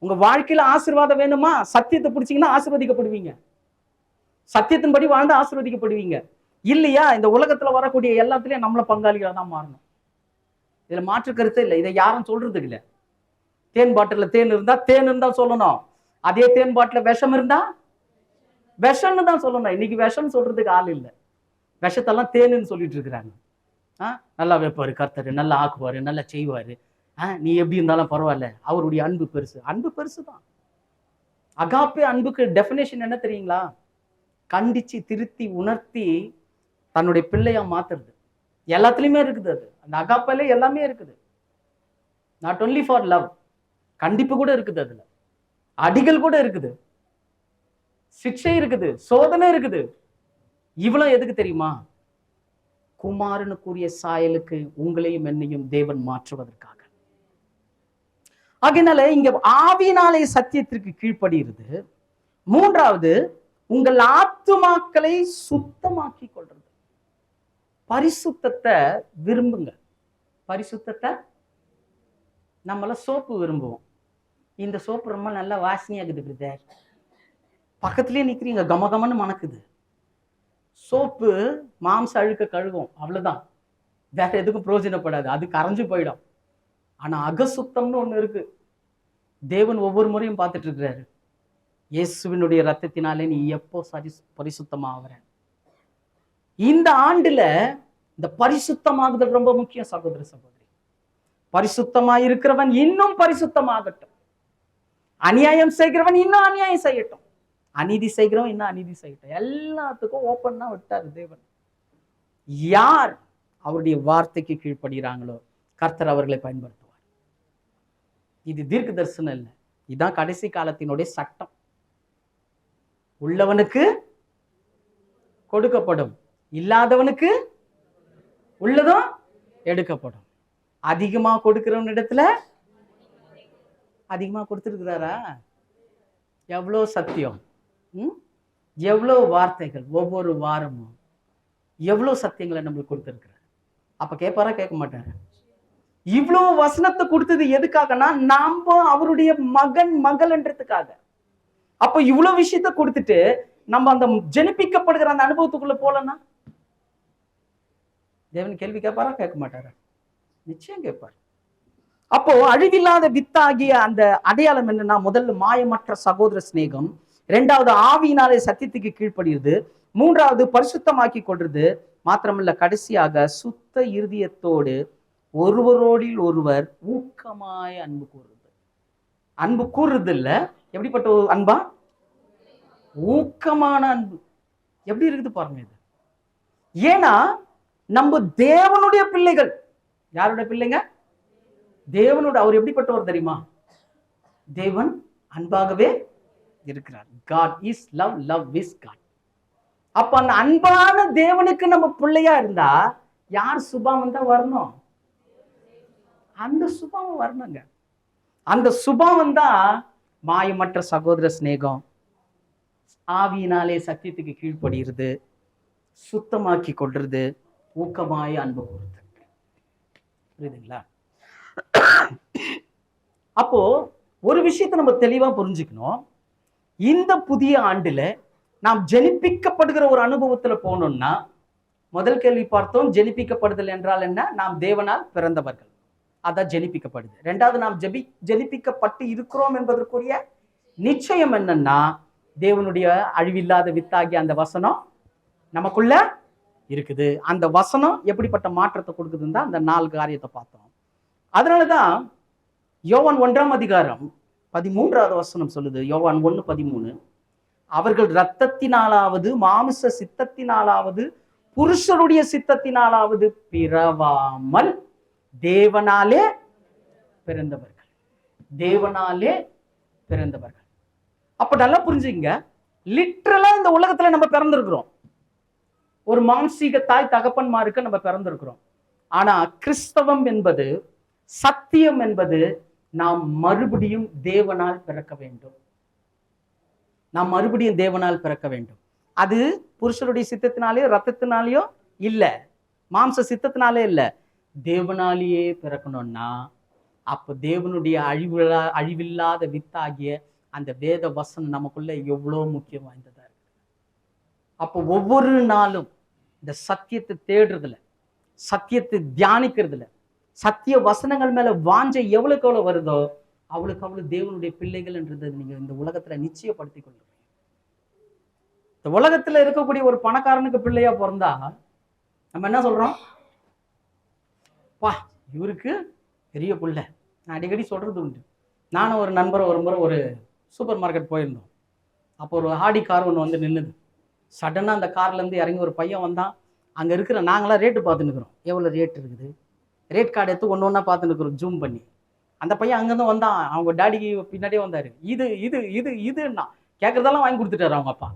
உங்க வாழ்க்கையில ஆசீர்வாதம் வேணுமா? சத்தியத்தை பிடிச்சீங்கன்னா ஆசீர்வதிக்கப்படுவீங்க. சத்தியத்தின்படி வாழ்ந்து ஆசீர்வதிக்கப்படுவீங்க. இல்லையா, இந்த உலகத்துல வரக்கூடிய எல்லாத்துலயும் நம்மள பங்காளிகளா தான் மாறணும். இதுல மாற்று கருத்து இல்லை. இதை யாரும் சொல்றது இல்லை. தேன் பாட்டில தேன் இருந்தா சொல்லணும். அதே தேன் பாட்டில விஷம் இருந்தா விஷம்னு தான் சொல்லணும். இன்னைக்கு விஷம் சொல்றதுக்கு ஆள் இல்லை. விஷத்தெல்லாம் தேனுன்னு சொல்லிட்டு இருக்கிறாங்க. நல்லா வைப்பாரு கர்த்தர், நல்லா ஆக்குவாரு, நல்லா செய்வாரு, நீ எப்படி இருந்தாலும் பரவாயில்ல, அவருடைய அன்பு பெருசு தான். அகாப்பே அன்புக்கு டெஃபினேஷன் என்ன தெரியுங்களா? கண்டிச்சு திருத்தி உணர்த்தி தன்னுடைய பிள்ளையா மாத்துறது. எல்லாத்துலயுமே இருக்குது அது. அந்த அகாப்பையில எல்லாமே இருக்குது. நாட் ஒன்லி ஃபார் லவ், கண்டிப்பு கூட இருக்குது, அதுல அடிகள் கூட இருக்குது. சிக்ஷை இருக்குது, சோதனை இருக்குது. இவ்வளவு எதுக்கு தெரியுமா? குமாரனுக்குரிய சாயலுக்கு உங்களையும் என்னையும் தேவன் மாற்றுவதற்காக. அதனால இங்க ஆவியினாலே சத்தியத்திற்கு கீழ்ப்படுகிறது. மூன்றாவது, உங்கள் ஆத்துமாக்களை சுத்தமாக்கி கொள்றது. பரிசுத்தத்தை விரும்புங்க. பரிசுத்தத்தை நம்மள சோப்பு விரும்புவோம். இந்த சோப்பு ரொம்ப நல்லா வாசனையாகுது பிரதர், பக்கத்துலயே நிக்கிறீங்க, கமகமன்னு மணக்குது. சோப்பு மாம்ச அழுக்க கழுவும், அவ்வளவுதான், வேற எதுக்கும் பிரயோஜனப்படாது, அது கரைஞ்சு போயிடும். ஆனா அகசுத்தம்னு ஒண்ணு இருக்கு. தேவன் ஒவ்வொரு முறையும் பார்த்துட்டு இருக்கிறாரு. இயேசுவினுடைய ரத்தத்தினாலே நீ எப்போ பரிசுத்தமாகற. இந்த ஆண்டுல இந்த பரிசுத்தமாகுதல் ரொம்ப முக்கியம் சகோதர சகோதரி. பரிசுத்தமா இருக்கிறவன் இன்னும் பரிசுத்தமாகட்டும். அநியாயம் செய்கிறவன் இன்னும் அநியாயம் செய்யட்டும். அநீதி செய்கிறவன் இன்னும் அநீதி செய்யட்டும். எல்லாத்துக்கும் ஓப்பன்னா விட்டாரு தேவன். யார் அவருடைய வார்த்தைக்கு கீழ்ப்படுகிறாங்களோ கர்த்தர் அவர்களை பயன்படுத்துவார். இது தீர்க்க தரிசனம் இல்லை, இதுதான் கடைசி காலத்தினுடைய சட்டம். உள்ளவனுக்கு கொடுக்கப்படும், இல்லாதவனுக்கு உள்ளதும் எடுக்கப்படும். அதிகமா கொடுக்கிறவன் இடத்துல அதிகமா கொடுத்துருக்கிறாரா? எவ்வளவு சத்தியம், எவ்வளவு வார்த்தைகள், ஒவ்வொரு வாரமும் எவ்வளவு சத்தியங்களை நம்மளுக்கு கொடுத்துருக்கிறார். அப்ப கேட்பாரா? கேட்க மாட்டாரு. இவ்வளவு வசனத்தை கொடுத்தது எதுக்காகனா நாம அவருடைய மகன் மகள்ன்றதுக்காக. அப்ப இவ்வளவு விஷயத்த கொடுத்துட்டு நம்ம அந்த ஜெனிப்பிக்கப்படுகிற அந்த அனுபவத்துக்குள்ள போலன்னா தேவன் கேள்வி கேட்பாரா? கேட்க மாட்டாரா? நிச்சயம் கேட்பார். அப்போ அழிவில்லாத வித்தாகிய அந்த அடையாளம் என்னன்னா, முதல்ல மாயமற்ற சகோதர சிநேகம், இரண்டாவது ஆவியினாலே சத்தியத்துக்கு கீழ்ப்படுகிறது, மூன்றாவது பரிசுத்தமாக்கி கொள்றது, மாத்திரமல்ல கடைசியாக சுத்த இருதயத்தோடு ஒருவரோடில் ஒருவர் ஊக்கமாய் அன்பு கூறுறது. அன்பு கூறுறது இல்ல, எப்படிப்பட்ட அன்பா? ஊக்கமான அன்பு. எப்படி இருக்குது பாருங்க இது. ஏன்னா நம்ம தேவனுடைய பிள்ளைகள். யாருடைய பிள்ளைங்க? தேவனோட. அவர் எப்படிப்பட்டவர் தெரியுமா? தேவன் அன்பாகவே இருக்கிறார். God is love, love is God. அப்ப அந்த அன்பான தேவனுக்கு நம்ம பிள்ளையா இருந்தா யார் சுபாவம் தான் வரணும்? அந்த சுபாவம் வரணுங்க. அந்த சுபாவம் தான் மாயமற்ற சகோதர சிநேகம், ஆவியினாலே சத்தியத்துக்கு கீழ்ப்படுகிறது, சுத்தமாக்கி கொள்றது, ஊக்கமாய் அன்பு கூறுறது. புரியுதுங்களா? அப்போ ஒரு விஷயத்தை நம்ம தெளிவா புரிஞ்சுக்கணும். இந்த புதிய ஆண்டுல நாம் ஜெனிப்பிக்கப்படுகிற ஒரு அனுபவத்துல போனோம்னா, முதல் கேள்வி பார்த்தோம், ஜெனிப்பிக்கப்படுதல் என்றால் என்ன? நாம் தேவனால் பிறந்தவர்கள், அதான் ஜெனிப்பிக்கப்படுது. ரெண்டாவது, நாம் ஜெனிப்பிக்கப்பட்டு இருக்கிறோம் என்பதற்குரிய நிச்சயம் என்னன்னா, தேவனுடைய அழிவில்லாத வித்தாகிய அந்த வசனம் நமக்குள்ள இருக்குது. அந்த வசனம் எப்படிப்பட்ட மாற்றத்தை கொடுக்குதுன்னு தான் அந்த 4 காரியத்தை பார்த்தோம். அதனாலதான் யோவான் 1:13 வசனம் சொல்லுது. யோவான் 1:13, அவர்கள் இரத்தத்தினாலாவது மாமிச சித்தத்தினாலாவது புருஷருடைய சித்தத்தினாலாவது பிறவாமல் தேவனாலே பிறந்தவர்கள். தேவனாலே பிறந்தவர்கள். அப்ப நல்லா புரிஞ்சுங்க, லிட்டரலா இந்த உலகத்துல நம்ம பிறந்திருக்கிறோம். ஒரு மாம்சீக தாய் தகப்பன்மாருக்கு நம்ம பிறந்திருக்கிறோம். ஆனா கிறிஸ்தவம் என்பது, சத்தியம் என்பது, நாம் மறுபடியும் தேவனால் பிறக்க வேண்டும். நாம் மறுபடியும் தேவனால் பிறக்க வேண்டும். அது புருஷருடைய சித்தத்தினாலேயோ ரத்தத்தினாலேயோ இல்ல, மாம்ச சித்தத்தினாலே இல்ல, தேவனாலேயே பிறக்கணும்னா அப்ப தேவனுடைய அழிவில்லாத வித்தாகிய அந்த வேத வசனம் நமக்குள்ள எவ்வளவு முக்கியம் வாய்ந்ததா இருக்கு. அப்போ ஒவ்வொரு நாளும் இந்த சத்தியத்தை தேடுறதுல, சத்தியத்தை தியானிக்கிறதுல, சத்திய வசனங்கள் மேல வாஞ்சை எவ்வளவுக்கு எவ்வளவு வருதோ அவளுக்கு அவ்வளவு தேவனுடைய பிள்ளைகள் என்றதை நீங்க இந்த உலகத்துல நிச்சயப்படுத்தி கொள்ளுங்க. இந்த உலகத்துல இருக்கக்கூடிய ஒரு பணக்காரனுக்கு பிள்ளையா பிறந்தா நம்ம என்ன சொல்றோம்? பா, இவருக்கு பெரிய பிள்ளை. நான் அடிக்கடி சொல்றது உண்டு. நானும் ஒரு நண்பர் ஒரு முறை ஒரு சூப்பர் மார்க்கெட் போயிருந்தோம். அப்போ ஒரு ஆடி கார் ஒன்று வந்து நின்றுது. சடனாக அந்த கார்லேருந்து இறங்கி ஒரு பையன் வந்தான். அங்கே இருக்கிற நாங்களாம் ரேட்டு பார்த்துன்னு இருக்கிறோம், எவ்வளோ ரேட் இருக்குது, ரேட் கார்டு எடுத்து ஒன்று ஒன்றா பார்த்துன்னு இருக்கிறோம் ஜூம் பண்ணி. அந்த பையன் அங்கேருந்து வந்தான், அவங்க டாடிக்கு பின்னாடியே வந்தார். இதுன்னா கேட்கறதெல்லாம் வாங்கி கொடுத்துட்டாரு அவங்க அப்பா.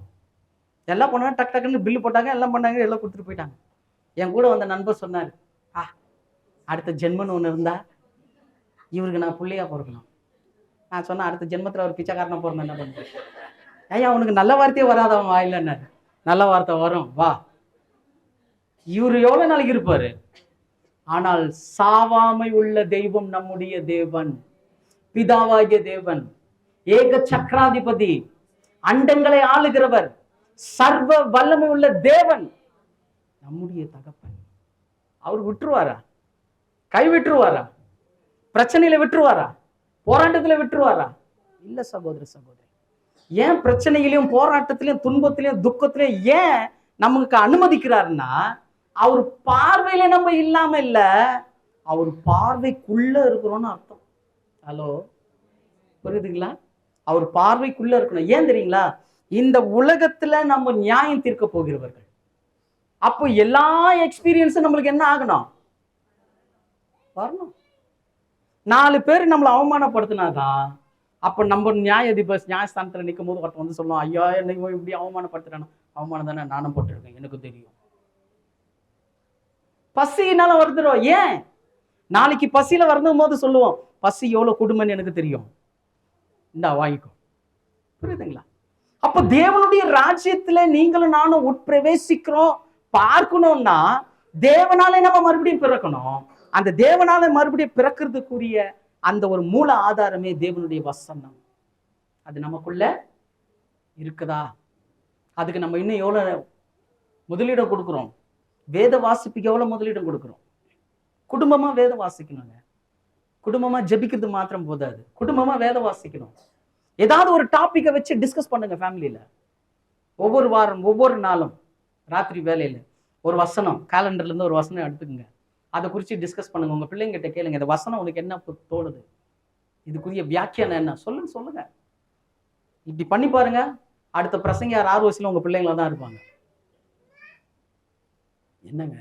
எல்லாம் பண்ணாங்க, டக் டக்குன்னு பில்லு போட்டாங்க, எல்லாம் பண்ணாங்க, எல்லாம் கொடுத்துட்டு போயிட்டாங்க. என் கூட வந்த நண்பர் சொன்னார், அடுத்த ஜென்மன்னு ஒன்று இருந்தா இவருக்கு நான் பிள்ளையா பிறக்கணும். நான் சொன்னேன், அடுத்த ஜென்மத்தில் அவர் பிச்சைக்காரனா பிறந்தேன் என்ன பண்ணுறேன்? ஐயா உனக்கு நல்ல வார்த்தையே வராது அவன் வாயிலன்னு. நல்ல வார்த்தை வரும், வா. இவரு எவ்வளவு நாளைக்கு இருப்பாரு? ஆனால் சாவாமை உள்ள தெய்வம் நம்முடைய தேவன், பிதாவாகிய தேவன், ஏக சக்கராதிபதி, அண்டங்களை ஆளுகிறவர், சர்வ வல்லமை உள்ள தேவன் நம்முடைய தகப்பன். அவர் விட்டுருவாரா? கை விட்டுருவாரா? பிரச்சனையில விட்டுருவாரா? போராட்டத்துல விட்டுருவாரா? இல்ல சகோதர சகோதரி. ஏன் பிரச்சனையிலையும் போராட்டத்திலையும் துன்பத்திலையும் துக்கத்திலையும் ஏன் நமக்கு அனுமதிக்கிறாருன்னா, அவர் பார்வையில நம்ம இல்லாம இல்ல, அவர் பார்வைக்குள்ள இருக்கிறோம்னு அர்த்தம். ஹலோ, புரியுதுங்களா? அவர் பார்வைக்குள்ள இருக்கணும். ஏன் தெரியுங்களா? இந்த உலகத்துல நம்ம நியாயம் தீர்க்க போகிறவர்கள். அப்போ எல்லா எக்ஸ்பீரியன்ஸும் நம்மளுக்கு என்ன ஆகணும்? வரணும். 4 பேர் நம்மளை அவமானப்படுத்தினாதான் அப்ப நம்ம நியாயஸ்தானத்துல நிற்கும் போது ஒருத்தன் வந்து சொல்லுவோம், ஐயா என்னை இப்படி அவமானப்படுத்துறானோ. அவமானம் தானே நானும் போட்டிருக்கேன், எனக்கு தெரியும். பசினால வருதுறோம். ஏன்? நாளைக்கு பசியில வருந்தும் போது சொல்லுவோம், பசி எவ்வளவு கொடுமைன்னு எனக்கு தெரியும், இந்தா வாங்கிக்கும். புரியுதுங்களா? அப்ப தேவனுடைய ராஜ்யத்துல நீங்களும் நானும் உட்பிரவேசிக்கிறோம் பார்க்கணும்னா தேவனாலே நம்ம மறுபடியும் பிறக்கணும். அந்த தேவனால மறுபடியும் பிறக்கிறதுக்குரிய அந்த ஒரு மூல ஆதாரமே தேவனுடைய வசனம். அது நமக்குள்ள இருக்குதா? அதுக்கு நம்ம இன்னும் எவ்வளவு முதலிடம் கொடுக்குறோம்? வேத வாசிப்புக்கு எவ்வளவு முதலிடம் கொடுக்குறோம்? குடும்பமா வேதம் வாசிக்கணுங்க. குடும்பமா ஜெபிக்கிறது மாத்திரம் போதாது, குடும்பமா வேதம் வாசிக்கணும். ஏதாவது ஒரு டாபிக்கை வச்சு டிஸ்கஸ் பண்ணுங்க ஃபேமிலியில. ஒவ்வொரு வாரம் ஒவ்வொரு நாளும் ராத்திரி வேலையில ஒரு வசனம், கேலண்டர்ல இருந்து ஒரு வசனம் எடுத்துக்கங்க, அதை குறித்து டிஸ்கஸ் பண்ணுங்க. உங்க பிள்ளைங்கிட்ட கேளுங்க, இந்த வசனம் உனக்கு என்ன தோணுது, இதுக்குரிய வியாக்கியானம் என்ன, சொல்லுங்க. இப்படி பண்ணி பாருங்க. அடுத்த பிரசங்க 6 வயசுல உங்க பிள்ளைங்களா தான் இருப்பாங்க. என்னங்க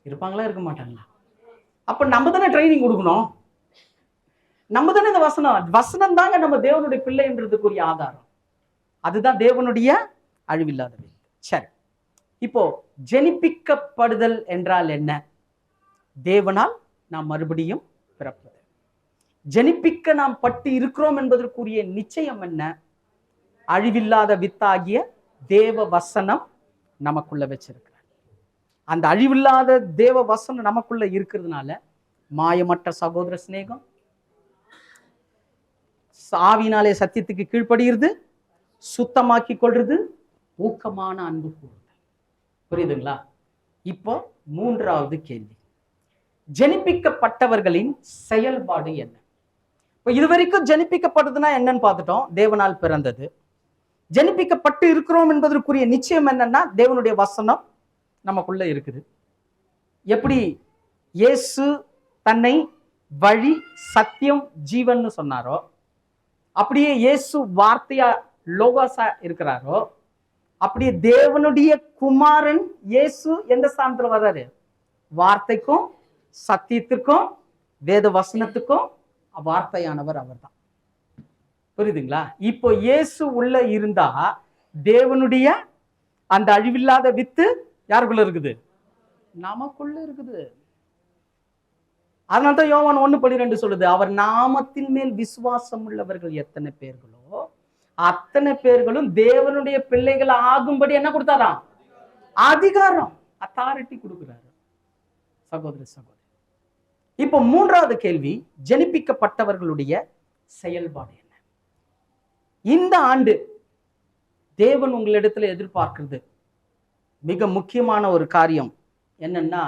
இருப்பாங்களா இருக்க மாட்டாங்களா? அப்ப நம்ம தானே ட்ரைனிங் கொடுக்கணும். நம்ம தானே இந்த வசனம் தாங்க நம்ம தேவனுடைய பிள்ளைன்றதுக்குரிய ஆதாரம். அதுதான் தேவனுடைய அழிவில்லாத வீடு. சரி, இப்போ ஜெனிப்பிக்கப்படுதல் என்றால் என்ன? தேவனால் நாம் மறுபடியும் பிறப்பது. ஜெனிப்பிக்க நாம் பட்டு இருக்கிறோம் என்பதற்குரிய நிச்சயம் என்ன? அழிவில்லாத வித்தாகிய தேவ வசனம் நமக்குள்ள வச்சிருக்கிறார். அந்த அழிவில்லாத தேவ வசனம் நமக்குள்ள இருக்கிறதுனால மாயமற்ற சகோதர சிநேகம், ஆவினாலே சத்தியத்துக்கு கீழ்ப்படுகிறது, சுத்தமாக்கி கொள்றது, ஊக்கமான அன்பு கூறுதல். புரியுதுங்களா? இப்போ 3வது கேள்வி, ஜெனிப்பிக்கப்பட்டவர்களின் செயல்பாடு என்ன? இப்போ இதுவரைக்கும் ஜெனிப்பிக்கப்படுதுன்னா என்னன்னு பார்த்துட்டோம். தேவனால் பிறந்தது. ஜெனிப்பிக்கப்பட்டு இருக்கிறோம் என்பதற்குரிய நிச்சயம் என்னன்னா தேவனுடைய வசனம் நமக்குள்ள இருக்குது. எப்படி இயேசு தன்னை வழி சத்தியம் ஜீவன் சொன்னாரோ, அப்படியே இயேசு வார்த்தையா லோகாசா இருக்கிறாரோ, அப்படியே தேவனுடைய குமாரன் இயேசு எந்த ஸ்தானத்துல வர்றாரு? வார்த்தைக்கும் சத்தியத்திற்கும் வேத வசனத்துக்கும் வார்த்தையானவர் அவர்தான். புரியுதுங்களா? இப்போ இயேசு உள்ள இருந்தா தேவனுடைய அந்த அழிவில்லாத வித்து யாருக்குள்ள இருக்குது? நமக்குள்ள இருக்குது. அதனால்தான் யோவான் 1:12 சொல்லுது, அவர் நாமத்தின் மேல் விசுவாசம் உள்ளவர்கள் எத்தனை பேர்களோ அத்தனை பேர்களும் தேவனுடைய பிள்ளைகள் ஆகும்படி என்ன கொடுத்தாராம்? அதிகாரம், அத்தாரிட்டி கொடுக்கிறாரு. சகோதர சகோதரி, இப்போ 3வது கேள்வி, ஜெனிப்பிக்கப்பட்டவர்களுடைய செயல்பாடு என்ன? இந்த ஆண்டு தேவன் உங்களிடத்துல எதிர்பார்க்கிறது மிக முக்கியமான ஒரு காரியம் என்னன்னா,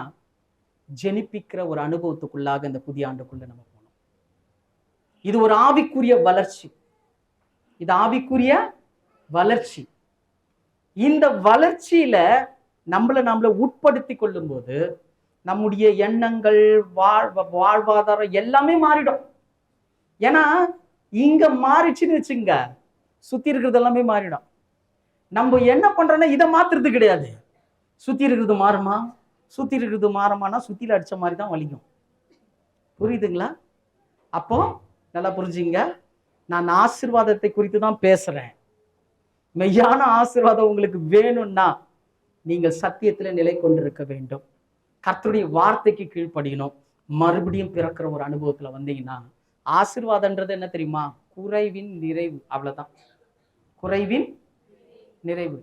ஜெனிப்பிக்கிற ஒரு அனுபவத்துக்குள்ளாக இந்த புதிய ஆண்டுக்குள்ள நம்ம போனோம். இது ஒரு ஆவிக்குரிய வளர்ச்சி. இது ஆவிக்குரிய வளர்ச்சி. இந்த வளர்ச்சியில நம்மள உட்படுத்தி கொள்ளும் போது நம்முடைய எண்ணங்கள், வாழ்வாதாரம் எல்லாமே மாறிடும். ஏன்னா இங்க மாறிச்சுன்னு வச்சுங்க, சுத்தி இருக்கிறது எல்லாமே மாறிடும். நம்ம என்ன பண்றோம்னா இதை மாத்துறது கிடையாது. சுத்தி இருக்கிறது மாறுமா? சுத்தி இருக்கிறது மாறுமானா சுத்தில அடிச்ச மாதிரி தான் வலிக்கும். புரியுதுங்களா? அப்போ நல்லா புரிஞ்சுங்க, நான் ஆசீர்வாதத்தை குறித்து தான் பேசுறேன். மெய்யான ஆசீர்வாதம் உங்களுக்கு வேணும்னா நீங்கள் சத்தியத்துல நிலை கொண்டிருக்க வேண்டும். கர்த்தருடைய வார்த்தைக்கு கீழ்ப்படியணும். மறுபடியும் பிறக்கிற ஒரு அனுபவத்துல வந்தீங்கன்னா ஆசீர்வாதம்ன்றது என்ன தெரியுமா? குறைவின் நிறைவு. அவ்வளவுதான். குறைவின் நிறைவு.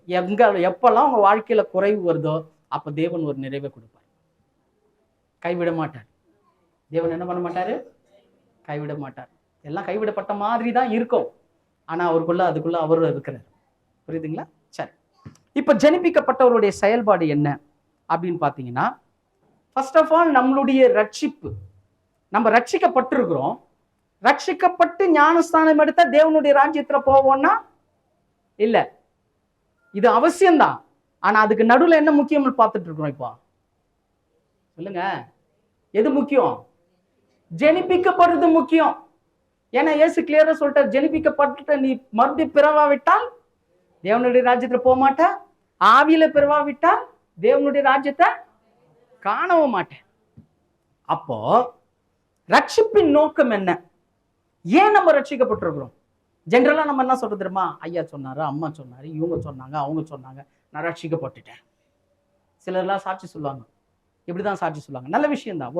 எப்பெல்லாம் உங்க வாழ்க்கையில குறைவு வருதோ அப்ப தேவன் ஒரு நிறைவை கொடுப்பார். கைவிட மாட்டார். தேவன் என்ன பண்ண மாட்டாரு? கைவிட மாட்டார். எல்லாம் கைவிடப்பட்ட மாதிரி தான் இருக்கும். ஆனா அதுக்குள்ள அவரும் இருக்கிறார். புரியுதுங்களா? சரி, இப்ப ஜனிப்பிக்கப்பட்டவருடைய செயல்பாடு என்ன அப்படின்னு பாத்தீங்கன்னா, ஃபர்ஸ்ட் ஆஃப் ஆல் நம்மளுடைய ரட்சிப்பு. நம்ம ரட்சிக்கப்பட்டிருக்கிறோம். ரட்சிக்கப்பட்டு ஞானஸ்தானம் எடுத்தா தேவனுடைய ராஜ்யத்துல போவோம்னா இல்ல. இது அவசியம்தான். ஆனா அதுக்கு நடுவுல என்ன முக்கியம்னு பார்த்துட்டு இருக்கிறோம். இப்போ சொல்லுங்க, எது முக்கியம்? ஜெனிப்பிக்கப்படுறது முக்கியம். ஏன்னா இயேசு கிளியரா சொல்லிட்டார், ஜெனிப்பிக்கப்பட்டு நீ மறுபடியும் பிறவாவிட்டால் தேவனுடைய ராஜ்யத்துல போக மாட்ட. ஆவியில பிறவாவிட்டால் தேவனுடைய ராஜ்யத்தை காணவும் மாட்டேன். அப்போ ரட்சிப்பின் நோக்கம் என்ன? ஏன் நம்ம ரட்சிக்கப்பட்டிருக்கிறோம்? ஜென்ரலா நம்ம என்ன சொல்றது தெரியுமா? ஐயா சொன்னாரு, அம்மா சொன்னாரு, இவங்க சொன்னாங்க, அவங்க சொன்னாங்க, நான் ரட்சிக்கப்பட்டுட்டேன். சிலர்லாம் சாட்சி சொல்லுவாங்க. இப்படிதான் சாட்சி சொல்லுவாங்க. நல்ல விஷயம் தான்.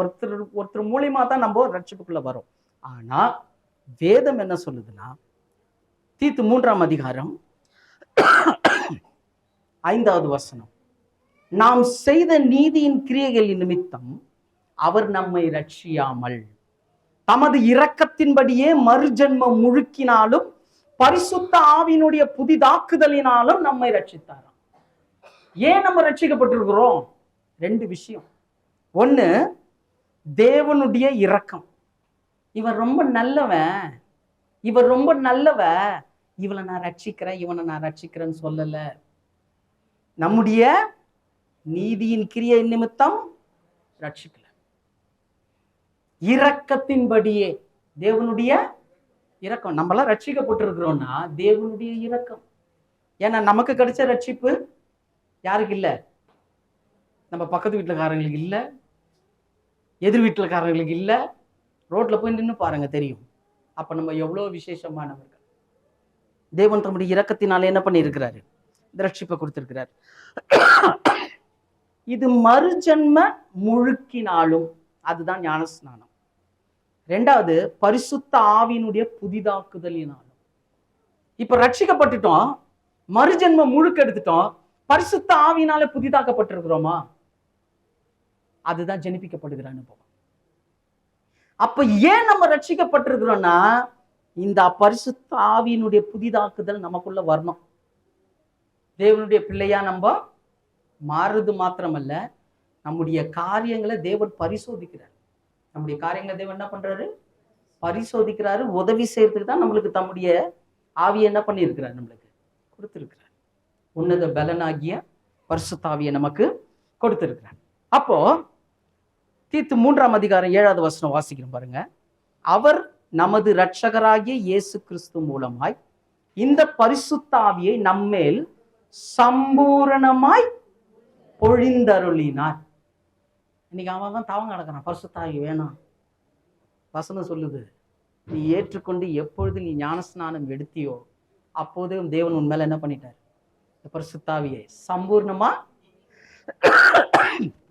ஒருத்தர் மூலியமா தான் நம்ம ரட்சிப்புக்குள்ள வரும். ஆனா வேதம் என்ன சொல்லுதுன்னா, தீத்து 3ஆம் அதிகாரம் 5வது வசனம், நாம் செய்த நீதியின் கிரியைகளின் நிமித்தம் அவர் நம்மை ரட்சியாமல் தமது இரக்கத்தின்படியே மறுஜென்மம் முழுக்கினாலும் பரிசுத்த ஆவியினுடைய புதிதாக்குதலினாலும் நம்மை ரட்சித்தாராம். ஏன் நம்ம ரட்சிக்கப்பட்டிருக்கிறோம்? 2 விஷயம். ஒண்ணு, தேவனுடைய இரக்கம். இவன் ரொம்ப நல்லவன், இவன் ரொம்ப நல்லவ, இவளை நான் ரட்சிக்கிறேன், இவனை நான் ரட்சிக்கிறேன்னு சொல்லல. நம்முடைய நீதியின் கிரியை நிமித்தம் ரட்சிக்கல. இரக்கத்தின்படியே, தேவனுடைய இரக்கம். நம்மளாம் ரட்சிக்கப்பட்டிருக்கிறோம்னா தேவனுடைய இரக்கம். ஏன்னா நமக்கு கிடைச்ச ரட்சிப்பு யாருக்கு இல்ல? நம்ம பக்கத்து வீட்டுலக்காரங்களுக்கு இல்ல, எதிர் வீட்டுலக்காரங்களுக்கு இல்ல. ரோட்ல போய் நின்று பாருங்க, தெரியும். அப்ப நம்ம எவ்வளவு விசேஷமானவர்கள். தேவன் தம்முடைய இரக்கத்தினால என்ன பண்ணி இருக்கிறாரு? ரட்சிப்பை கொடுத்திருக்கிறார். இது மறுஜன்ம முழுக்கினாலும், அதுதான் ஞானஸ்நானம். 2வது, பரிசுத்த ஆவியினுடைய புதிதாக்குதலினாலும். இப்ப ரட்சிக்கப்பட்டுட்டோம், மறுஜன்ம முழுக்க எடுத்துட்டோம், பரிசுத்த ஆவியினால புதிதாக்கப்பட்டிருக்கிறோமா? அதுதான் ஜெனிப்பிக்கப்படுகிற அனுபவம். அப்ப ஏன் நம்ம ரட்சிக்கப்பட்டிருக்கிறோம்னா, இந்த பரிசுத்த ஆவியினுடைய புதிதாக்குதல் நமக்குள்ள வரணும். தேவனுடைய பிள்ளையா நம்ம மாறுறது மாத்திரமல்ல, நம்முடைய காரியங்களை தேவன் பரிசோதிக்கிறார். நம்முடைய காரியங்களை தேவன் என்ன பண்றாரு? பரிசோதிக்கிறாரு. உதவி செய்யறதுக்கு தான் நம்மளுக்கு தம்முடைய ஆவியை என்ன பண்ணி இருக்கிறார்? நம்மளுக்கு கொடுத்திருக்கிறார். உன்னத பலனாகிய பரிசுத்த ஆவியை நமக்கு கொடுத்திருக்கிறார். அப்போ தீத்து 3ஆம் அதிகாரம் 7வது வசனம் வாசிக்கிறோம் பாருங்க. அவர் நமது இரட்சகராகிய இயேசு கிறிஸ்து மூலமாய் இந்த பரிசுத்த ஆவியை நம்மேல் சம்பூரணமாய் பொழிந்தருளினார். இன்னைக்கு அவன் தான் தவங்க நடக்கிறான், பரிசுத்த ஆவி வேணாம். வசனம் சொல்லுது, நீ ஏற்றுக்கொண்டு எப்பொழுது நீ ஞானஸ்நானம் எடுத்தியோ அப்போதே தேவன் உன் மேல என்ன பண்ணிட்டார்? இந்த பரிசுத்த ஆவியை சம்பூர்ணமா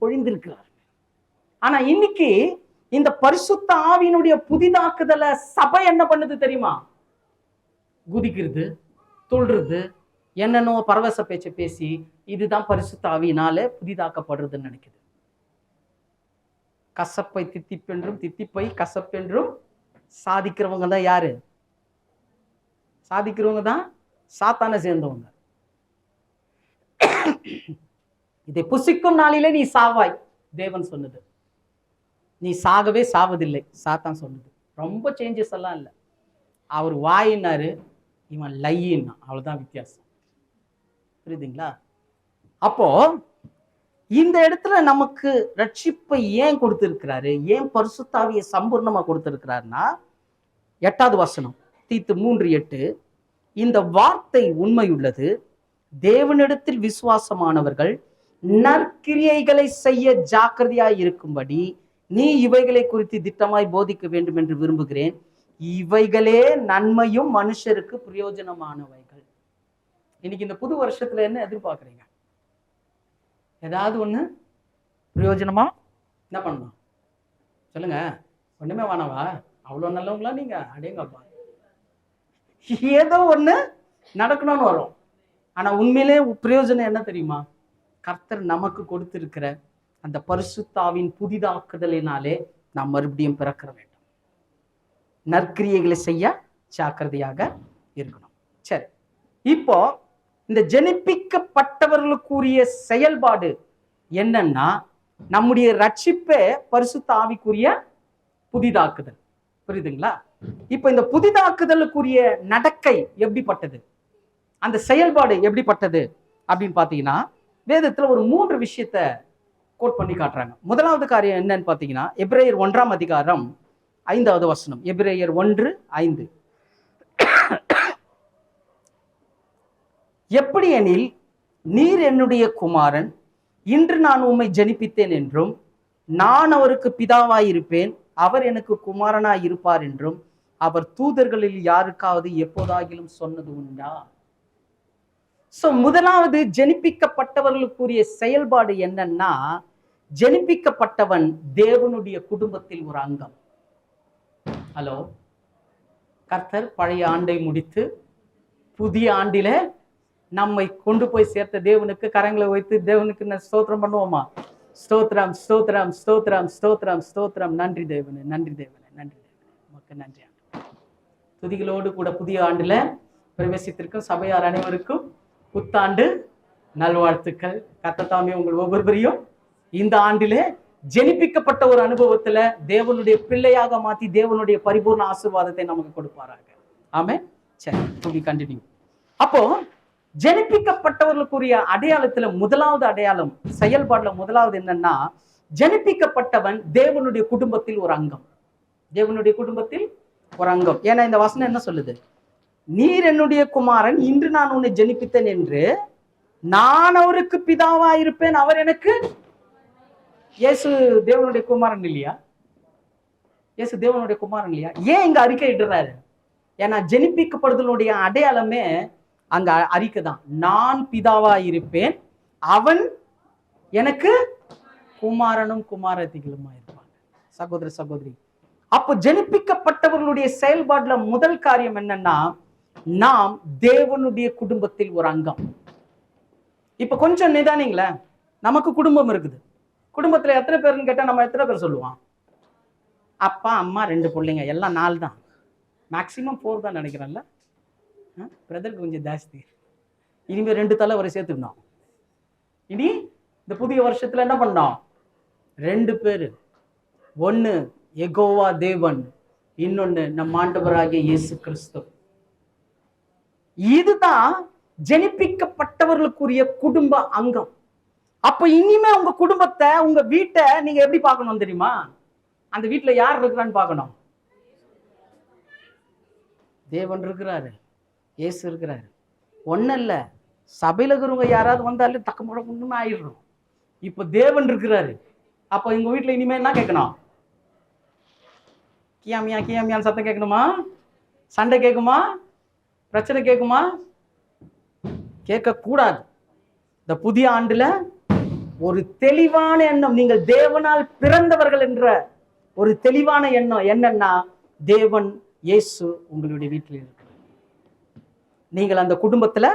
பொழிந்திருக்கிறார். ஆனா இன்னைக்கு இந்த பரிசுத்த ஆவியினுடைய புதிதாக்குதல சபை என்ன பண்ணுது தெரியுமா? குதிக்கிறது, துள்றது, என்னென்னோ பரவச பேச்ச பேசி இதுதான் பரிசுத்த ஆவியினால புதிதாக்கப்படுறதுன்னு நினைக்குது. கசப்பை தித்திப்பென்றும் தித்திப்பை கசப்பென்றும் சாதிக்கிறவங்க தான் யாரு? சாதிக்கிறவங்க தான் சாத்தான சேர்ந்தவங்க. இதை புசிக்கும் நாளிலே நீ சாவாய், தேவன் சொன்னது. நீ சாகவே சாவதில்லை, சாத்தான் சொன்னது. ரொம்ப சேஞ்சஸ் எல்லாம் இல்லை. அவர் வாயினாரு, இவன் லையின்னா, அவ்வளவுதான் வித்தியாசம். புரியுதுங்களா? அப்போ இந்த இடத்துல நமக்கு ரட்சிப்பை ஏன் கொடுத்திருக்கிறாரு? ஏன் பரிசுத்த ஆவியை சம்பூர்ணமா கொடுத்திருக்கிறாருன்னா, 8வது வசனம் தீத்து 3:8, இந்த வார்த்தை உண்மையுள்ளது, தேவனிடத்தில் விசுவாசமானவர்கள் நற்கிரியைகளை செய்ய ஜாக்கிரதையாய் இருக்கும்படி நீ இவைகளை குறித்து திட்டமாய் போதிக்க வேண்டும் என்று விரும்புகிறேன். இவைகளே நன்மையும் மனுஷருக்கு பிரயோஜனமானவைகள். இன்னைக்கு இந்த புது வருஷத்துல என்ன எதிர்பார்க்குறீங்க? ஏதாவது ஒண்ணு பிரயோஜனமா என்ன பண்ணலாம் சொல்லுங்க. ஒண்ணுமே வேணாவா? அவ்வளவு நல்லவங்களா நீங்க? அடேங்கப்பா. ஏதோ ஒண்ணு நடக்கணும்னு வரும். ஆனா உண்மையிலே பிரயோஜனம் என்ன தெரியுமா? கர்த்தர் நமக்கு கொடுத்திருக்கிற அந்த பரிசுத்தாவின் புதிதாக்குதலினாலே நாம் மறுபடியும் பிறக்க வேண்டும். நற்கிரியைகளை செய்ய ஜாக்கிரதையாக இருக்கணும். சரி, இப்போ இந்த ஜெனிப்பிக்கப்பட்டவர்களுக்குரிய செயல்பாடு என்னன்னா, நம்முடைய ரட்சிப்பே பரிசுத்த ஆவிக்குரிய புதிதாக்குதல். புரியுதுங்களா? இப்ப இந்த புதிதாக்குதலுக்குரிய நடக்கை எப்படிப்பட்டது, அந்த செயல்பாடு எப்படிப்பட்டது அப்படின்னு பாத்தீங்கன்னா, வேதத்துல ஒரு 3 விஷயத்த கோட் பண்ணி காட்டுறாங்க. முதலாவது காரியம் என்னன்னு பாத்தீங்கன்னா, எபிரேயர் 1ஆம் அதிகாரம் 5வது வசனம். எபிரேயர் 1:5. எப்படி எனில், நீர் என்னுடைய குமாரன், இன்று நான் உம்மை ஜெனிப்பித்தேன் என்றும், நான் அவருக்கு பிதாவாயிருப்பேன், அவர் எனக்கு குமாரனாய் இருப்பார் என்றும் அவர் தூதர்களில் யாருக்காவது எப்போதாகிலும் சொன்னது உண்டா? சோ முதலாவது ஜெனிப்பிக்கப்பட்டவர்களுக்குரிய செயல்பாடு என்னன்னா, ஜெனிப்பிக்கப்பட்டவன் தேவனுடைய குடும்பத்தில் ஒரு அங்கம். ஹலோ, கர்த்தர் பழைய ஆண்டை முடித்து புதிய ஆண்டில நம்மை கொண்டு போய் சேர்த்த தேவனுக்கு கரங்களை வைத்து தேவனுக்கு ஸ்தோத்திரம் பண்ணுவோமா? ஸ்தோத்திரம், ஸ்தோத்திரம், ஸ்தோத்திரம், ஸ்தோத்திரம், ஸ்தோத்திரம். நன்றி தேவனே, நன்றி தேவனே, நன்றி தேவனே, உமக்கு நன்றி. துதிகளோடு கூட புதிய ஆண்டுல பிரவேசித்திருக்கும் சபையார் அனைவருக்கும் புத்தாண்டு நல்வாழ்த்துக்கள். கர்த்தர் உங்கள் ஒவ்வொருவரையும் இந்த ஆண்டிலே ஜெனிப்பிக்கப்பட்ட ஒரு அனுபவத்துல தேவனுடைய பிள்ளையாக மாத்தி தேவனுடைய பரிபூர்ண ஆசீர்வாதத்தை நமக்கு கொடுப்பாராக. ஆமென். சரி, டு கண்டினியூ. அப்போ ஜெனிப்பிக்கப்பட்டவர்களுக்குரிய அடையாளத்துல முதலாவது அடையாளம், செயல்பாடுல முதலாவது என்னன்னா, ஜெனிப்பிக்கப்பட்டவன் தேவனுடைய குடும்பத்தில் ஒரு அங்கம். தேவனுடைய குடும்பத்தில் ஒரு அங்கம். ஏன்னா இந்த வசனம் என்ன சொல்லுது? நீர் என்னுடைய குமாரன், இன்று நான் உன்னை ஜெனிப்பித்தேன் என்று, நான் அவருக்கு பிதாவாயிருப்பேன், அவர் எனக்கு. இயேசு தேவனுடைய குமாரன் இல்லையா? இயேசு தேவனுடைய குமாரன் இல்லையா? ஏன் இங்க அறிக்கை இடுறாரு? ஏன்னா ஜெனிப்பிக்கப்படுதலுடைய அடையாளமே அங்க அறிக்கை தான். நான் பிதாவாயிருப்பேன், அவன் எனக்கு குமாரனும் குமாரத்திகளுமா இருப்பாங்க. சகோதர சகோதரி, அப்போ ஜெனிப்பிக்கப்பட்டவர்களுடைய செயல்பாடுல முதல் காரியம் என்னன்னா, நாம் தேவனுடைய குடும்பத்தில் ஒரு அங்கம். இப்ப கொஞ்சம் நிதானிங்களே, நமக்கு குடும்பம் இருக்குது. குடும்பத்துல எத்தனை பேருன்னு கேட்டா நம்ம எத்தனை பேர் சொல்லுவோம்? அப்பா அம்மா 2 பிள்ளைங்க, எல்லாம் 4 தான், மேக்சிமம் 4 தான் நினைக்கிறேன்ல. பிரதருக்கு கொஞ்சம் ஜாஸ்தி. இனிமே 2 தலைவரை சேர்த்துக்கணும். இனி இந்த புதிய வருஷத்துல என்ன பண்ணோம்? 2 பேரு. ஒன்னு யெகோவா தேவன், இன்னொன்னு நம் ஆண்டவராகிய இயேசு கிறிஸ்து. இதுதான் ஜெனிப்பிக்கப்பட்டவர்களுக்குரிய குடும்ப அங்கம். அப்ப இனிமே உங்க குடும்பத்தை, உங்க வீட்டை நீங்க எப்படி பார்க்கணும் தெரியுமா? அந்த வீட்டுல யார் இருக்கிறான்னு பார்க்கணும். தேவன் இருக்கிறாரு, இயேசு இருக்கிறாரு. ஒன்னும் இல்ல, சபையில இருக்கிறவங்க யாராவது வந்தாலே தக்க முடக்குன்னு ஆயிடுறோம். இப்ப தேவன் இருக்கிறாரு. அப்ப எங்க வீட்டுல இனிமே என்ன கேட்கணும்? கியாமியா கியாமியான்னு சத்தம் கேட்கணுமா? சண்டை கேட்குமா? பிரச்சனை கேட்குமா? கேட்க கூடாது. இந்த புதிய ஆண்டுல ஒரு தெளிவான எண்ணம், நீங்கள் தேவனால் பிறந்தவர்கள் என்ற ஒரு தெளிவான எண்ணம் என்னன்னா, தேவன் இயேசு உங்களுடைய வீட்டில் இருக்கிறார், நீங்கள் அந்த குடும்பத்துல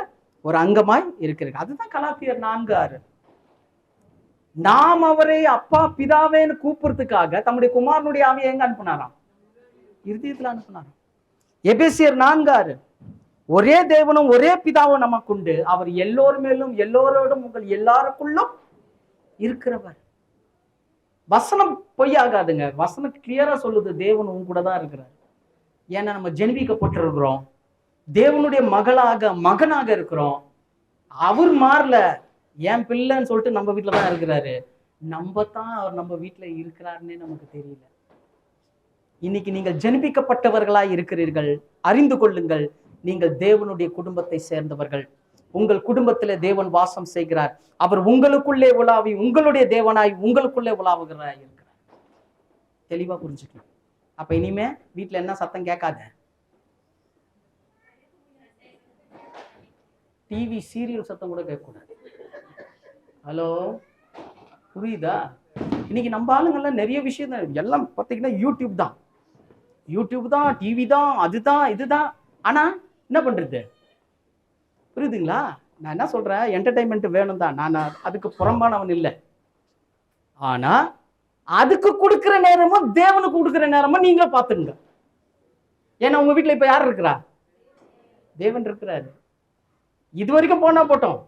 ஒரு அங்கமாய் இருக்கிறீர்கள். அதுதான் கலாத்தியர் 4:6. நாம் அவரை அப்பா பிதாவேன்னு கூப்பிடுறதுக்காக தம்முடைய குமாரனுடைய ஆவியை எங்க அனுப்பினாராம்? இருதயத்துல அனுப்பினாராம். எபேசியர் 4:6. ஒரே தேவனும் ஒரே பிதாவும் நமக்கு உண்டு, அவர் எல்லோர் மேலும் எல்லோரோடும் உங்கள் எல்லாருக்குள்ளும் இருக்கிறவர். வசனம் பொய்யாகாதுங்க. வசனம் கிளியரா சொல்லுது, தேவன் உங்க கூட தான் இருக்கிறார். ஏன்னா நம்ம ஜெனிப்பிக்கப்பட்டிருக்கிறோம், தேவனுடைய மகனாக இருக்கிறோம். அவர் மாறல, என் பிள்ளைன்னு சொல்லிட்டு நம்ம வீட்டுல தான் இருக்கிறாரு. நம்ம தான் அவர் நம்ம வீட்டுல இருக்கிறாருன்னே நமக்கு தெரியல. இன்னைக்கு நீங்கள் ஜெனிப்பிக்கப்பட்டவர்களாய் இருக்கிறீர்கள். அறிந்து கொள்ளுங்கள், நீங்கள் தேவனுடைய குடும்பத்தை சேர்ந்தவர்கள். உங்கள் குடும்பத்திலே தேவன் வாசம் செய்கிறார். அவர் உங்களுக்குள்ளே உலாவி உங்களுடைய தேவனாய் உங்களுக்குள்ளே உலாவுகிறாய் இருக்கிறார். தெளிவா புரிஞ்சுக்கணும். அப்ப இனிமே வீட்டுல என்ன சத்தம் கேட்காத. டிவி சீரியல் சத்தம் கூட கேட்கக்கூடாது. ஹலோ, புரியுதா? இன்னைக்கு நம்ம ஆளுங்கள்லாம் நிறைய விஷயம் தான், எல்லாம் பார்த்தீங்கன்னா யூடியூப் தான், டிவி தான், அதுதான் இதுதான். ஆனா என்ன பண்றது? புரியுதுங்களா? நான் என்ன சொல்றேன், என்டர்டைன்மெண்ட் வேணும் தான், நான் அதுக்கு புறம்பானவன் இல்லை. ஆனா அதுக்கு கொடுக்கிற நேரமும் தேவனுக்கு கொடுக்கிற நேரமும் நீங்களும் பார்த்துங்க. ஏன்னா உங்க வீட்டுல இப்ப யார் இருக்கிறா? தேவன் இருக்கிறாரு. இது வரைக்கும் போனா போட்டோம்,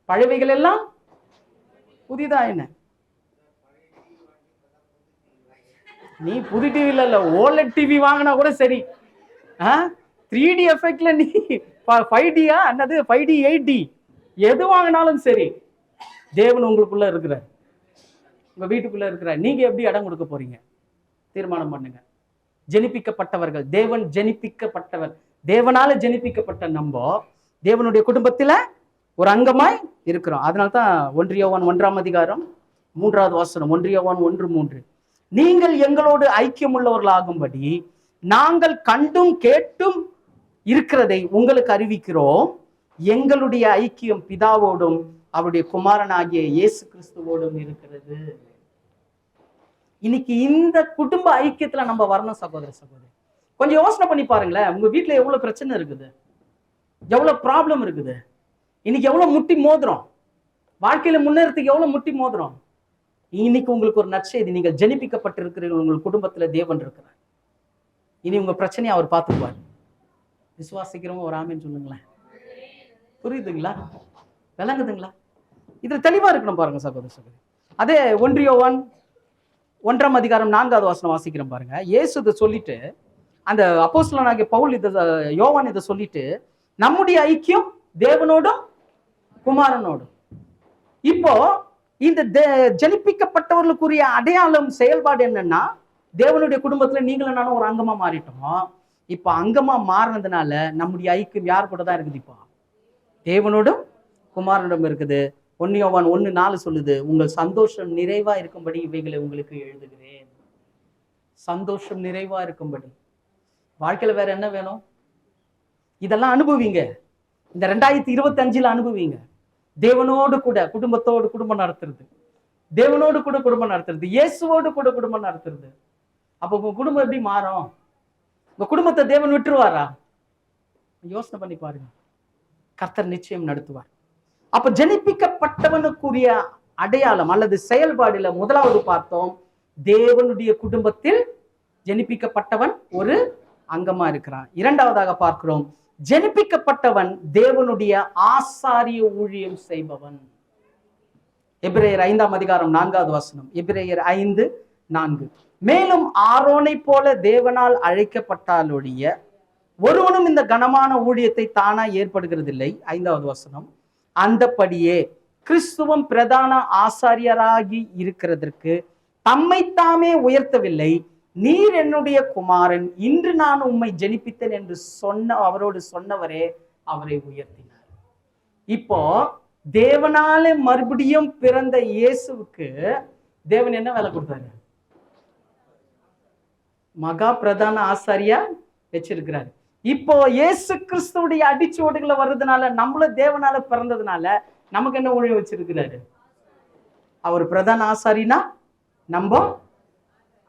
பழையவைகள் எல்லாம் புதிதா. என்ன நீ புது டிவி இல்ல, ஓலட் டிவி வாங்கினா கூட சரி, 3D எஃபெக்ட்ல நீ 5Dயா என்னது 5D 8D எது வாங்கினாலும் சரி, தேவன் உங்களுக்குள்ள இருக்கிறார், உங்க வீட்டுக்குள்ள இருக்கிறார். நீங்க எப்படி இடம் கொடுக்க போறீங்க? தீர்மானம் பண்ணுங்க. ஜெனிப்பிக்கப்பட்டவர்கள், தேவன் ஜெனிப்பிக்கப்பட்டவர், தேவனால ஜெனிப்பிக்கப்பட்ட நம்ம தேவனுடைய குடும்பத்துல ஒரு அங்கமாய் இருக்கிறோம். அதனால்தான் 1 யோவான் 1ஆம் அதிகாரம் 3வது வசனம், 1 யோவான் 1:3, நீங்கள் எங்களோடு ஐக்கியம் உள்ளவர்களாகும்படி நாங்கள் கண்டும் கேட்டும் இருக்கிறதை உங்களுக்கு அறிவிக்கிறோம். எங்களுடைய ஐக்கியம் பிதாவோடும் அவருடைய குமாரனாகிய இயேசு கிறிஸ்துவோடும் இருக்கிறது. இன்னைக்கு இந்த குடும்ப ஐக்கியத்துல நம்ம வரணும் சகோதர சகோதரி. கொஞ்சம் யோசனை பண்ணி பாருங்களேன், உங்க வீட்டுல எவ்வளவு பிரச்சனை இருக்குது, எவ்வளவு ப்ராப்ளம் இருக்குது, இன்னைக்கு எவ்வளவு முட்டி மோதுறோம், வாழ்க்கையில முன்னேறதுக்கு எவ்வளவு முட்டி மோதுறோம். இன்னைக்கு உங்களுக்கு ஒரு நற்செய்தி, நீங்கள் ஜெனிப்பிக்கப்பட்டிருக்கிறீர்கள், உங்கள் குடும்பத்துல தேவன் இருக்கிறார். இனி உங்க பிரச்சனையை அவர் பார்த்துக்குவார். விசுவாசிக்கிறவங்க ஒரு ஆமேன்னு சொல்லுங்களேன். புரியுதுங்களா? விளங்குதுங்களா? இதுல தெளிவா இருக்கணும் பாருங்க சகோதர சகோதரி. அதே 1 யோவான் 1ஆம் அதிகாரம் 4வது வசனம் வாசிக்கிறோம் பாருங்க. இயேசு இதை சொல்லிட்டு, அந்த அப்போஸ்தலனாகிய பவுல் யோவான் இதை சொல்லிட்டு, நம்முடைய ஐக்கியம் தேவனோடும் குமாரனோடும். இப்போ இந்த ஜனிப்பிக்கப்பட்டவர்களுக்குரிய அடையாளம் செயல்பாடு என்னன்னா, தேவனுடைய குடும்பத்துல நீங்களும் நானும் ஒரு அங்கமா மாறிட்டோம். இப்ப அங்கமா மாறினதுனால நம்முடைய ஐக்கியம் யார் கூட தான் இருக்குது? இப்போ தேவனோடும் குமாரனோடும் இருக்குது. 1 யோவான் 1:4 சொல்லுது, உங்கள் சந்தோஷம் நிறைவா இருக்கும்படி இவைகளை உங்களுக்கு எழுதுகிறேன். சந்தோஷம் நிறைவா இருக்கும்படி. வாழ்க்கையில வேற என்ன வேணும்? இதெல்லாம் அனுபவிங்க. இந்த 2025 அனுபவிங்க. தேவனோடு கூட குடும்பத்தோடு குடும்பம் நடத்துறது, தேவனோடு கூட குடும்பம் நடத்துறது, இயேசுவோடு கூட குடும்பம் நடத்துறது. அப்ப உங்க குடும்பம் எப்படி மாறும்? உங்க குடும்பத்தை தேவன் விட்டுருவாரா? யோசனை பண்ணி பாருங்க. கர்த்தர் நிச்சயம் நடத்துவார். அப்ப ஜனிப்பிக்கப்பட்டவனுக்குரிய அடையாளம் அல்லது செயல்பாடுல முதலாவது பார்த்தோம், தேவனுடைய குடும்பத்தில் ஜனிப்பிக்கப்பட்டவன் ஒரு அங்கமா இருக்கிறான். இரண்டாவதாக பார்க்கிறோம், ஜனிப்பிக்கப்பட்டவன் தேவனுடைய ஆசாரிய ஊழியம் செய்பவன். எபிரேயர் 5ஆம் அதிகாரம் 4வது வசனம், எபிரேயர் 5:4, மேலும் ஆரோனை போல தேவனால் அழைக்கப்பட்டாலொழிய ஒருவனும் இந்த கனமான ஊழியத்தை தானா ஏற்படுகிறதில்லை. 5வது வசனம், அந்தபடியே கிறிஸ்துவம் பிரதான ஆசாரியராகி இருக்கிறதற்கு தம்மைத்தாமே உயர்த்தவில்லை. நீர் என்னுடைய குமாரன், இன்று நான் உம்மை ஜெனிப்பித்தேன் என்று அவரோடு சொன்னவரே அவரை உயர்த்தினார். இப்போ தேவனாலே மறுபடியும் பிறந்த இயேசுவுக்கு தேவன் என்ன வேலை கொடுத்தாரு? மகா பிரதான ஆசாரியா வச்சிருக்கிறாரு. இப்போ இயேசு கிறிஸ்துவுடைய அடிச்சுவடுகளை வர்றதுனால, நம்மளும் தேவனால பிறந்ததுனால நமக்கு என்ன ஊழியம் வச்சிருக்கிறாரு? அவர் பிரதான ஆசாரினா நம்ம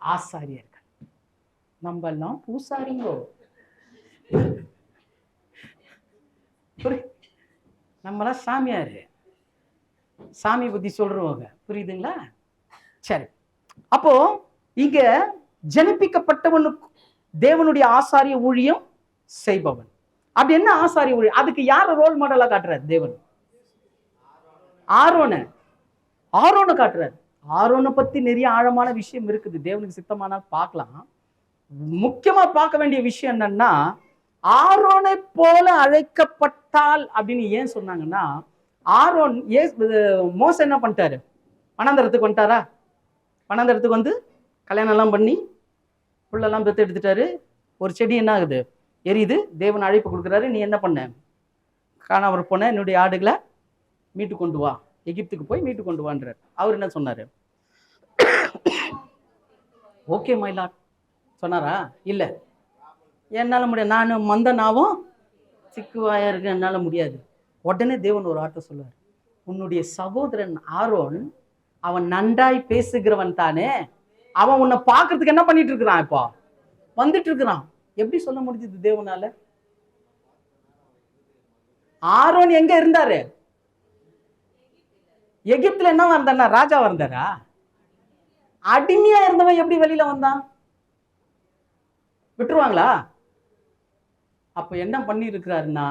ஆசாரியர்கள், நம்ம எல்லாம் பூசாரிங்கோ, நம்மளாம் சாமியாரு, சாமி புத்தி சொல்றவங்க. புரியுதுங்களா? சரி, அப்போ இங்க ஜனிப்பிக்கப்பட்டவனுக்கு தேவனுடைய ஆசாரிய ஊழியம் செய்பவன். அப்படி என்ன ஆசாரிய ஊழியம்? அதுக்கு யார ரோல் மாடலா காட்டுறாரு தேவன்? ஆரோனை காட்டுறாரு. ஆரோனை பத்தி நிறைய ஆழமான விஷயம் இருக்குது, தேவனுக்கு சித்தமானால் பார்க்கலாம். முக்கியமா பார்க்க வேண்டிய விஷயம் என்னன்னா, ஆரோனை போல அழைக்கப்பட்டால் அப்படின்னு ஏன் சொன்னாங்கன்னா, ஆரோன் மோசே என்ன பண்ணிட்டாரு? வனாந்தரத்துக்கு வந்துட்டாரா? வனாந்தரத்துக்கு வந்து கல்யாணம் எல்லாம் பண்ணி புள்ளெல்லாம் பெற்று எடுத்துட்டாரு. ஒரு செடி என்ன ஆகுது? எரியுது. தேவன் அழைப்பு கொடுக்குறாரு, நீ என்ன பண்ண? காணாமற் போன என்னுடைய ஆடுகளை மீட்டு கொண்டு வா, எகிப்துக்கு போய் மீட்டு கொண்டு வான்றார். அவர் என்ன சொன்னாரு? ஓகே மை லார்ட் சொன்னாரா? இல்ல, என்னால முடியும், நான் மந்தனாவும் சிக்குவாயா இருக்கு, என்னால முடியாது. உடனே தேவன் ஒரு வார்த்தை சொல்லுவார், உன்னுடைய சகோதரன் ஆரோன் அவன் நன்றாய் பேசுகிறவன் தானே, அவன் உன்னை பார்க்கறதுக்கு என்ன பண்ணிட்டு இருக்கிறான், இப்போ வந்துட்டு இருக்கிறான். எப்படி சொல்ல முடிஞ்சது தேவனால? ஆரோன் எங்க இருந்தாரு? எகிப்துல என்ன வந்தானா? ராஜா வந்தாரா? அடிமையா இருந்தவன் எப்படி வெளியில வந்தான்? விட்டுருவாங்களா? அப்ப என்ன பண்ணி இருக்கிறாருன்னா,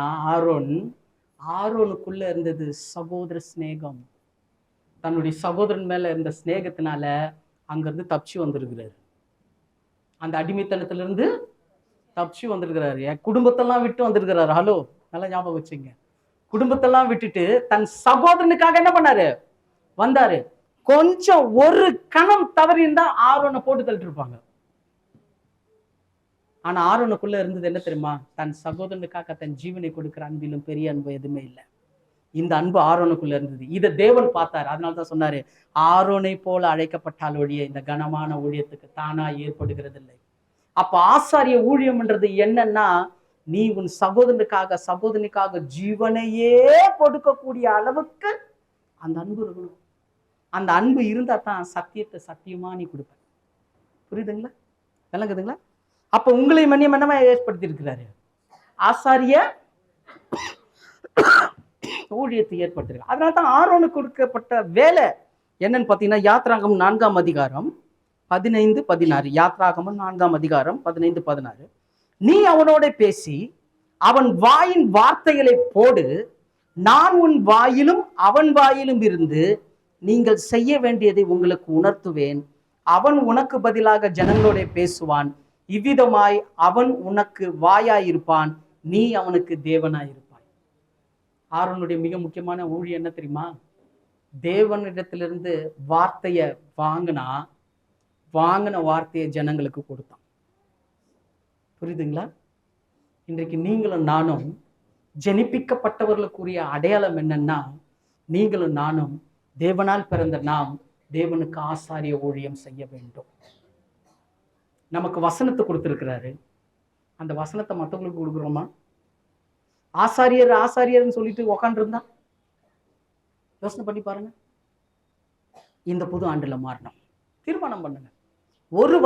ஆரோனுக்குள்ள இருந்தது சகோதர சிநேகம். தன்னுடைய சகோதரன் மேல இருந்த சிநேகத்தினால அங்கிருந்து தப்பிச்சு வந்திருக்கிறாரு. அந்த அடிமைத்தனத்துல இருந்து தப்பிச்சு வந்திருக்கிறாரு. என் குடும்பத்தெல்லாம் விட்டு வந்திருக்கிறாரு. ஹலோ, நல்லா ஞாபகம் வச்சுங்க. குடும்பத்தெல்லாம் விட்டுட்டு தன் சகோதரனுக்காக என்ன பண்ணாரு? வந்தாரு. கொஞ்சம் ஒரு கணம் தவறி இருந்தா ஆரோனை போட்டு தள்ளிட்டு இருப்பாங்க. ஆனா ஆரோனுக்குள்ள இருந்தது என்ன தெரியுமா? தன் சகோதரனுக்காக தன் ஜீவனை கொடுக்கிற அன்பிலும் பெரிய அன்பு எதுவுமே இல்லை. இந்த அன்பு ஆரோனுக்குள்ள இருந்தது. இதை தேவன் பார்த்தாரு. அதனால்தான் சொன்னாரு, ஆரோனை போல அழைக்கப்பட்டால் ஒழிய இந்த கனமான ஊழியத்துக்கு தானா ஏற்படுகிறது இல்லை. அப்ப ஆசாரிய ஊழியம்ன்றது என்னன்னா, நீ உன் சகோதரனுக்காக ஜீவனையே கொடுக்கக்கூடிய அளவுக்கு அந்த அன்பு இருக்கணும். அந்த அன்பு இருந்தா தான் சத்தியத்தை சத்தியமா நீ கொடுப்ப. புரியுதுங்களா? விளங்குதுங்களா? அப்ப உங்களை என்னமா ஏற்படுத்தி இருக்கிறாரு? ஆசாரிய ஊழியத்தை ஏற்படுத்திருக்க. அதனால்தான் ஆரோனுக்கு கொடுக்கப்பட்ட வேலை என்னன்னு பாத்தீங்கன்னா, யாத்ராகமம் 4ஆம் அதிகாரம் 15-16. யாத்ராகமம் 4ஆம் அதிகாரம் 15-16. நீ அவனோட பேசி அவன் வாயின் வார்த்தைகளை போடு, நான் உன் வாயிலும் அவன் வாயிலும் இருந்து நீங்கள் செய்ய வேண்டியதை உங்களுக்கு உணர்த்துவேன். அவன் உனக்கு பதிலாக ஜனங்களோட பேசுவான். இவ்விதமாய் அவன் உனக்கு வாயாயிருப்பான், நீ அவனுக்கு தேவனாயிருப்பாய். ஆரோனுடைய மிக முக்கியமான ஊழியம் என்ன தெரியுமா? தேவனிடத்திலிருந்து வார்த்தைய வாங்கின வார்த்தையை ஜனங்களுக்கு கொடுத்தான். புரியுதுங்களா? இன்றைக்கு நீங்களும் நானும் ஜனிப்பிக்கப்பட்டவர்களுக்குரிய அடையாளம் என்னன்னா, நீங்களும் நானும் தேவனால் பிறந்த நாம் தேவனுக்கு ஆசாரிய ஊழியம் செய்ய வேண்டும். நமக்கு வசனத்தை கொடுத்திருக்கிறாரு. அந்த வசனத்தை மற்றவங்களுக்கு கொடுக்குறோமா? ஆசாரியர்னு சொல்லிட்டு உக்காண்டிருந்தா யோசனை பண்ணி பாருங்க. இந்த புது ஆண்டுல மாறணும். தீர்மானம் பண்ணுங்க. ஒரு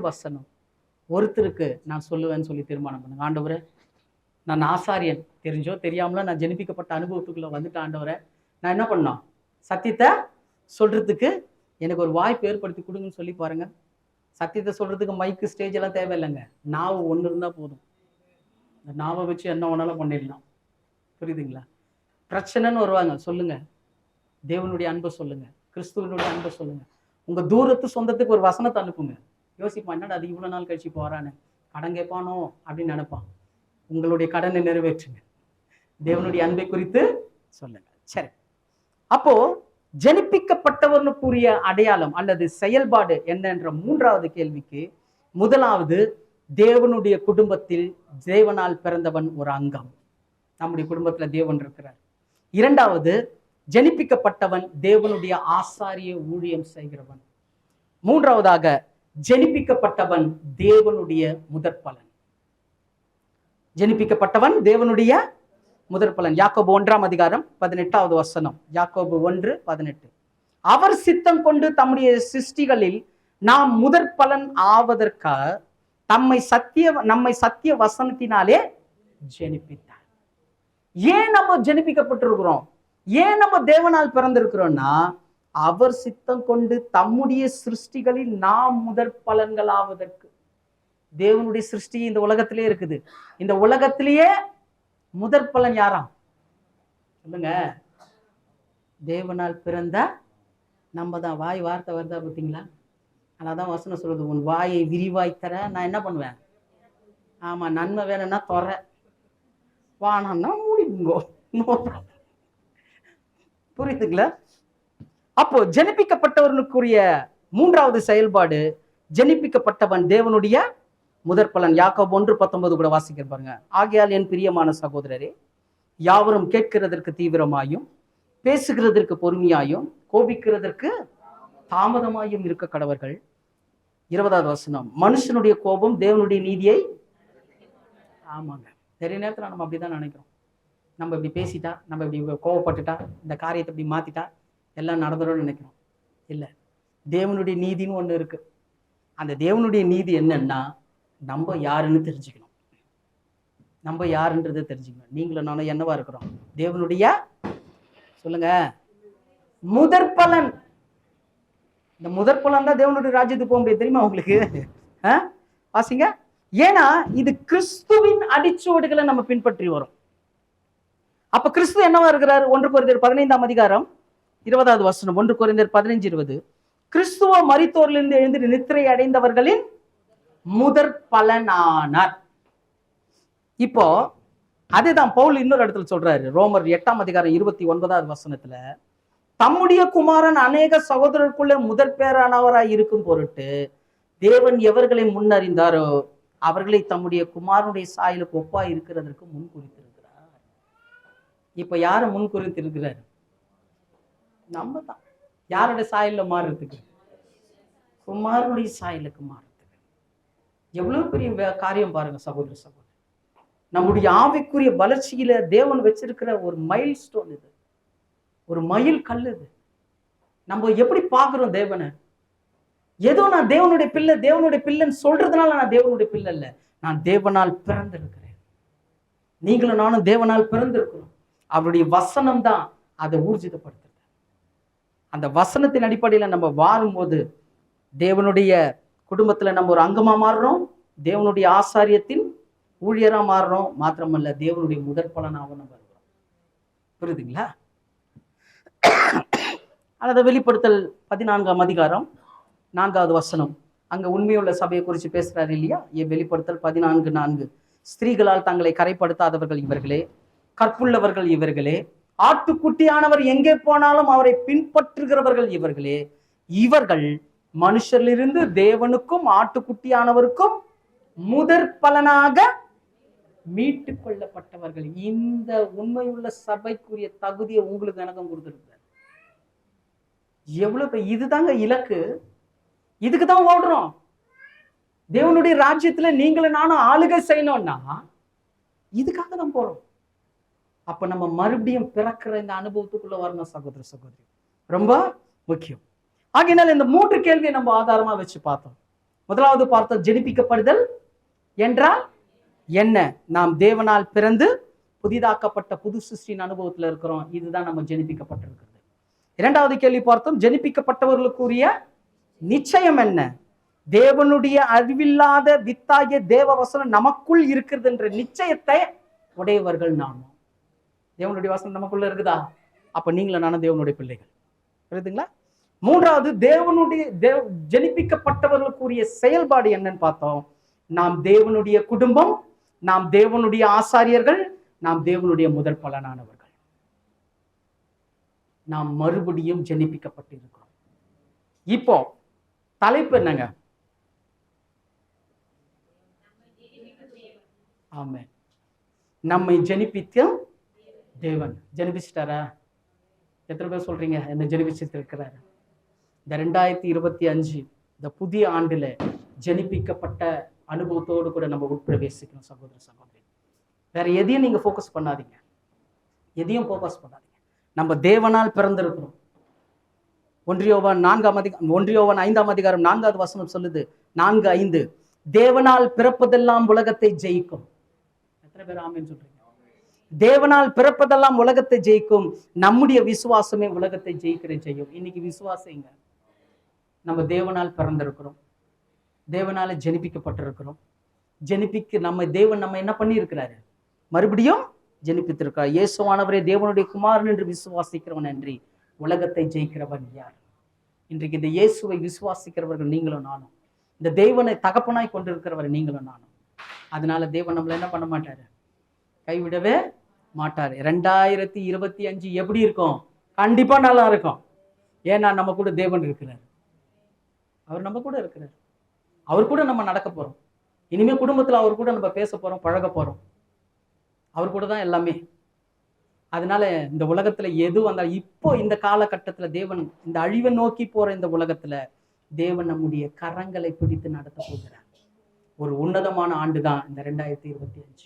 வசனம் ஒருத்தருக்கு நான் சொல்லுவேன்னு சொல்லி தீர்மானம் பண்ணுங்க. ஆண்டவரே, நான் ஆசாரியன், தெரிஞ்சோ தெரியாமல நான் ஜெனிப்பிக்கப்பட்ட அனுபவத்துக்குள்ள வந்துட்டு, ஆண்டவரே நான் என்ன பண்ணோம்? சத்தியத்தை சொல்றதுக்கு எனக்கு ஒரு வாய்ப்பு ஏற்படுத்தி கொடுங்கன்னு சொல்லி பாருங்க. சத்தியத்தை சொல்றதுக்கு மைக்கு ஸ்டேஜ் எல்லாம் தேவையில்லைங்க. நாவு ஒன்று இருந்தா போதும். இந்த நாவை வச்சு என்ன வேணாலும் பண்ணிடலாம். புரியுதுங்களா? பிரச்சனைன்னு வருவாங்க, சொல்லுங்க. தேவனுடைய அன்பை சொல்லுங்க, கிறிஸ்துவனுடைய அன்பை சொல்லுங்க. உங்க தூரத்து சொந்தத்துக்கு ஒரு வசனத்தை அனுப்புங்க. யோசிப்பான், என்னடா அது இவ்வளவு நாள் கழிச்சு போறான்னு, கடன் கேட்பானோ அப்படின்னு நினைப்பான். உங்களுடைய கடனை நிறைவேற்றுங்க. தேவனுடைய அன்பை குறித்து சொல்லுங்க. சரி, அப்போ ஜனிப்பிக்கப்பட்டவர்களுக்குரிய அடையாளம் அல்லது செயல்பாடு என்ன என்ற மூன்றாவது கேள்விக்கு, முதலாவது, தேவனுடைய குடும்பத்தில் தேவனால் பிறந்தவன் ஒரு அங்கம். நம்முடைய குடும்பத்துல தேவன் இருக்கிறார். இரண்டாவது, ஜனிப்பிக்கப்பட்டவன் தேவனுடைய ஆசாரிய ஊழியம் செய்கிறவன். மூன்றாவதாக, ஜனிப்பிக்கப்பட்டவன் தேவனுடைய முதற்பலன். ஜனிப்பிக்கப்பட்டவன் தேவனுடைய முதற்பலன். யாக்கோபு 1ஆம் அதிகாரம் 18வது வசனம். யாக்கோபு 1:18. அவர் சித்தம் கொண்டு தம்முடைய சிருஷ்டிகளில் நாம் முதற்பலன் ஆவதற்காக நம்மை சத்திய வசனத்தினாலே ஜனிப்பித்தார். ஏன் நம்ம ஜனிப்பிக்கப்பட்டிருக்கிறோம்? ஏன் நம்ம தேவனால் பிறந்திருக்கிறோம்னா, அவர் சித்தம் கொண்டு தம்முடைய சிருஷ்டிகளில் நாம் முதற்பலன்கள் ஆவதற்கு. தேவனுடைய சிருஷ்டி இந்த உலகத்திலே இருக்குது. இந்த உலகத்திலேயே முதற்பலன் யாராம்? சொல்லுங்க. தேவனால் பிறந்த நம்ம தான். வாய் வார்த்தை வருதா பார்த்தீங்களா? அதான் வசனம் சொல்றது, உன் வாயை விரிவாய் தர நான் என்ன பண்ணுவேன்? ஆமா, நன்மை வேணும்னா தொற, வானம்னா மூடிங்கோ. புரியுதுங்களா? அப்போ ஜனிப்பிக்கப்பட்டவர்களுக்குரிய மூன்றாவது செயல்பாடு, ஜனிப்பிக்கப்பட்டவன் தேவனுடைய முதற்பலன். யாக்கோபு 1:19 கூட வாசிக்க பாருங்க. ஆகையால் என் பிரியமான சகோதரரே, யாவரும் கேட்கிறதற்கு தீவிரமாயும் பேசுகிறதற்கு பொறுமையாயும் கோபிக்கிறதற்கு தாமதமாயும் இருக்க கடவர்கள். 20வது வசனம், மனுஷனுடைய கோபம் தேவனுடைய நீதியை, ஆமாங்க, நிறைய நேரத்தில் நம்ம அப்படிதான் நினைக்கிறோம். நம்ம இப்படி பேசிட்டா, நம்ம இப்படி கோவப்பட்டுட்டா, இந்த காரியத்தை இப்படி மாத்திட்டா எல்லாம் நடந்துடும் நினைக்கிறோம். இல்லை, தேவனுடைய நீதின்னு ஒண்ணு இருக்கு. அந்த தேவனுடைய நீதி என்னன்னா, நம்ம யாருன்னு தெரிஞ்சுக்கணும். நம்ம யாருன்றதை தெரிஞ்சுக்கணும். நீங்களும் நானும் என்னவா இருக்கிறோம்? தேவனுடைய, சொல்லுங்க, முதற்பலன். இந்த முதற்பலன் தான் தேவனுடைய ராஜ்யத்துக்கு போக முடியாது, தெரியுமா உங்களுக்கு? வாசிங்க. ஏன்னா இது கிறிஸ்துவின் அடிச்சுவடுகளை நம்ம பின்பற்றி வரும். அப்ப கிறிஸ்து என்னவா இருக்கிறார்? 1 கொரிந்தியர் 15ஆம் அதிகாரம் 20வது வசனம். 1 கொரிந்தியர் 15:20. கிறிஸ்துவ மரித்தோரிலிருந்து எழுந்து நித்திரை அடைந்தவர்களின் முதற் பலனானார். இப்போ அதேதான் பவுல் இன்னொரு இடத்துல சொல்றாரு. ரோமர் 8ஆம் அதிகாரம் 29வது வசனத்துல, தம்முடைய குமாரன் அநேக சகோதரருக்குள்ள முதற் பேரானவராய் இருக்கும் பொருட்டு தேவன் எவர்களை முன்னறிந்தாரோ அவர்களை தம்முடைய குமாரனுடைய சாயலுக்கு ஒப்பாய் இருக்கிறதற்கு முன் குறித்திருக்கிறார். இப்ப யார முன் குறித்திருக்கிறார்? நம்ம தான். யாருடைய சாயல்ல மாறுறதுக்கு? குமாரனுடைய சாயலுக்கு மாறுறதுக்கு. எவ்வளவு பெரிய காரியம் பாருங்க சகோதர சகோதரி. நம்முடைய ஆவிக்குரிய வளர்ச்சியில தேவன் வச்சிருக்கிற ஒரு மைல் ஸ்டோன் இது, ஒரு மயில் கல் இது. நம்ம எப்படி பார்க்கிறோம் தேவனை? ஏதோ நான் தேவனுடைய பிள்ளை, தேவனுடைய பிள்ளைன்னு சொல்றதுனால நான் தேவனுடைய பிள்ளை இல்லை. நான் தேவனால் பிறந்திருக்கிறேன். நீங்களும் நானும் தேவனால் பிறந்திருக்கிறோம். அவருடைய வசனம் தான் அதை ஊர்ஜிதப்படுத்துறது. அந்த வசனத்தின் அடிப்படையில நம்ம வாழும்போது தேவனுடைய குடும்பத்துல நம்ம ஒரு அங்கமா மாறுறோம், தேவனுடைய ஆசாரியத்தின் ஊழியரா மாறுறோம். மாத்திரமல்ல, தேவனுடைய முதற் பலனாக நம்ம இருக்கிறோம். புரியுதுங்களா? அல்லது வெளிப்படுத்தல் 14ஆம் அதிகாரம் 4வது வசனம், அங்க உண்மையுள்ள சபையை குறித்து பேசுறாரு இல்லையா? வெளிப்படுத்தல் 14:4. ஸ்திரீகளால் தங்களை கரைப்படுத்தாதவர்கள் இவர்களே, கற்புள்ளவர்கள் இவர்களே, ஆட்டுக்குட்டியானவர் எங்கே போனாலும் அவரை பின்பற்றுகிறவர்கள் இவர்களே, இவர்கள் மனுஷரிலிருந்து தேவனுக்கும் ஆட்டுக்குட்டியானவருக்கும் முதற் பலனாக மீட்டு கொள்ளப்பட்டவர்கள். இந்த உண்மையுள்ள சபைக்குரிய தகுதியை உங்களுக்கு எனக்கும் கொடுத்திருக்கிறார். எவ்வளவு இதுதாங்க இலக்கு. இதுக்குதான் ஓடுறோம். தேவனுடைய ராஜ்யத்துல நீங்களும் நானும் ஆளுகை செய்யணும்னா இதுக்காக தான் போறோம். அப்ப நம்ம மறுபடியும் பிறக்கிற இந்த அனுபவத்துக்குள்ள வரணும் சகோதர சகோதரி, ரொம்ப முக்கியம். ஆகையினால் இந்த 3 கேள்வியை நம்ம ஆதாரமா வச்சு பார்த்தோம். முதலாவது பார்த்தோம், ஜெனிப்பிக்கப்படுதல் என்றால் என்ன? நாம் தேவனால் பிறந்து புதிதாக்கப்பட்ட புது சிருஷ்டியின் அனுபவத்துல இருக்கிறோம். இதுதான் நம்ம ஜெனிப்பிக்கப்பட்டிருக்கிறது. இரண்டாவது கேள்வி பார்த்தோம், ஜெனிப்பிக்கப்பட்டவர்களுக்குரிய நிச்சயம் என்ன? தேவனுடைய அறிவில்லாத வித்தாகிய தேவ வசனம் நமக்குள் இருக்கிறது என்ற நிச்சயத்தை உடையவர்கள் நானும். தேவனுடைய வசனம் நமக்குள்ள இருக்குதா? அப்ப நீங்களும் நானும் தேவனுடைய பிள்ளைகள். புரியுதுங்களா? மூன்றாவது, ஜெனிப்பிக்கப்பட்டவர்களுக்குரிய செயல்பாடு என்னன்னு பார்த்தோம். நாம் தேவனுடைய குடும்பம், நாம் தேவனுடைய ஆசாரியர்கள், நாம் தேவனுடைய முதற் பலனானவர்கள். நாம் மறுபடியும் ஜெனிப்பிக்கப்பட்டு இருக்கிறோம். இப்போ தலைப்பு என்னங்க? ஆமென். நம்மை ஜெனிப்பித்த தேவன். ஜெனிப்பிச்சிட்டாரா? எத்தனை பேர் சொல்றீங்க என்ன ஜெனிப்பிச்சிட்டு இருக்கிறாரு? இந்த 2025 இந்த புதிய ஆண்டுல ஜெனிப்பிக்கப்பட்ட அனுபவத்தோடு கூட நம்ம உட்பிரவேசிக்கணும் சகோதர சகோதரி. வேற எதையும் நீங்க ஃபோக்கஸ் பண்ணாதீங்க, எதையும் ஃபோக்கஸ் பண்ணாதீங்க. நம்ம தேவனால் பிறந்திருக்கிறோம். 1 யோவான் 5ஆம் அதிகாரம் 4வது வசனம் சொல்லுது, 4:5, தேவனால் பிறப்பதெல்லாம் உலகத்தை ஜெயிக்கும். எத்தனை பேர் ஆமென் சொல்றீங்க? தேவனால் பிறப்பதெல்லாம் உலகத்தை ஜெயிக்கும். நம்முடைய விசுவாசமே உலகத்தை செய்யும். இன்னைக்கு விசுவாசங்க. நம்ம தேவனால் பிறந்திருக்கிறோம், தேவனால ஜெனிப்பிக்கப்பட்டிருக்கிறோம். தேவன் நம்ம என்ன பண்ணி இருக்கிறாரு? மறுபடியும் ஜெனிப்பித்திருக்கிறார். இயேசுவானவரே தேவனுடைய குமாரன் என்று விசுவாசிக்கிறவன் அன்றி உலகத்தை ஜெயிக்கிறவன் யார்? இன்றைக்கு இந்த இயேசுவை விசுவாசிக்கிறவர்கள் நீங்களும் நானும், இந்த தேவனை தகப்பனாய் கொண்டிருக்கிறவர் நீங்களும் நானும். அதனால தேவன் நம்மள என்ன பண்ண மாட்டாரு? கைவிடவே மாட்டாரு. 2025 எப்படி இருக்கும்? கண்டிப்பா நல்லா இருக்கும். ஏன்னா நம்ம கூட தேவன் இருக்கிறார். அவர் நம்ம கூட இருக்கிறார். அவர் கூட நம்ம நடக்க போறோம். இனிமே குடும்பத்துல அவர் கூட நம்ம பேச போறோம், பழக போறோம். அவர் கூட தான் எல்லாமே. அதனால இந்த உலகத்துல எது வந்தாலும், இப்போ இந்த காலகட்டத்துல தேவன் இந்த அழிவை நோக்கி போற இந்த உலகத்துல தேவன் நம்முடைய கரங்களை பிடித்து நடத்த போகிறார். ஒரு உன்னதமான ஆண்டு தான் இந்த 2025.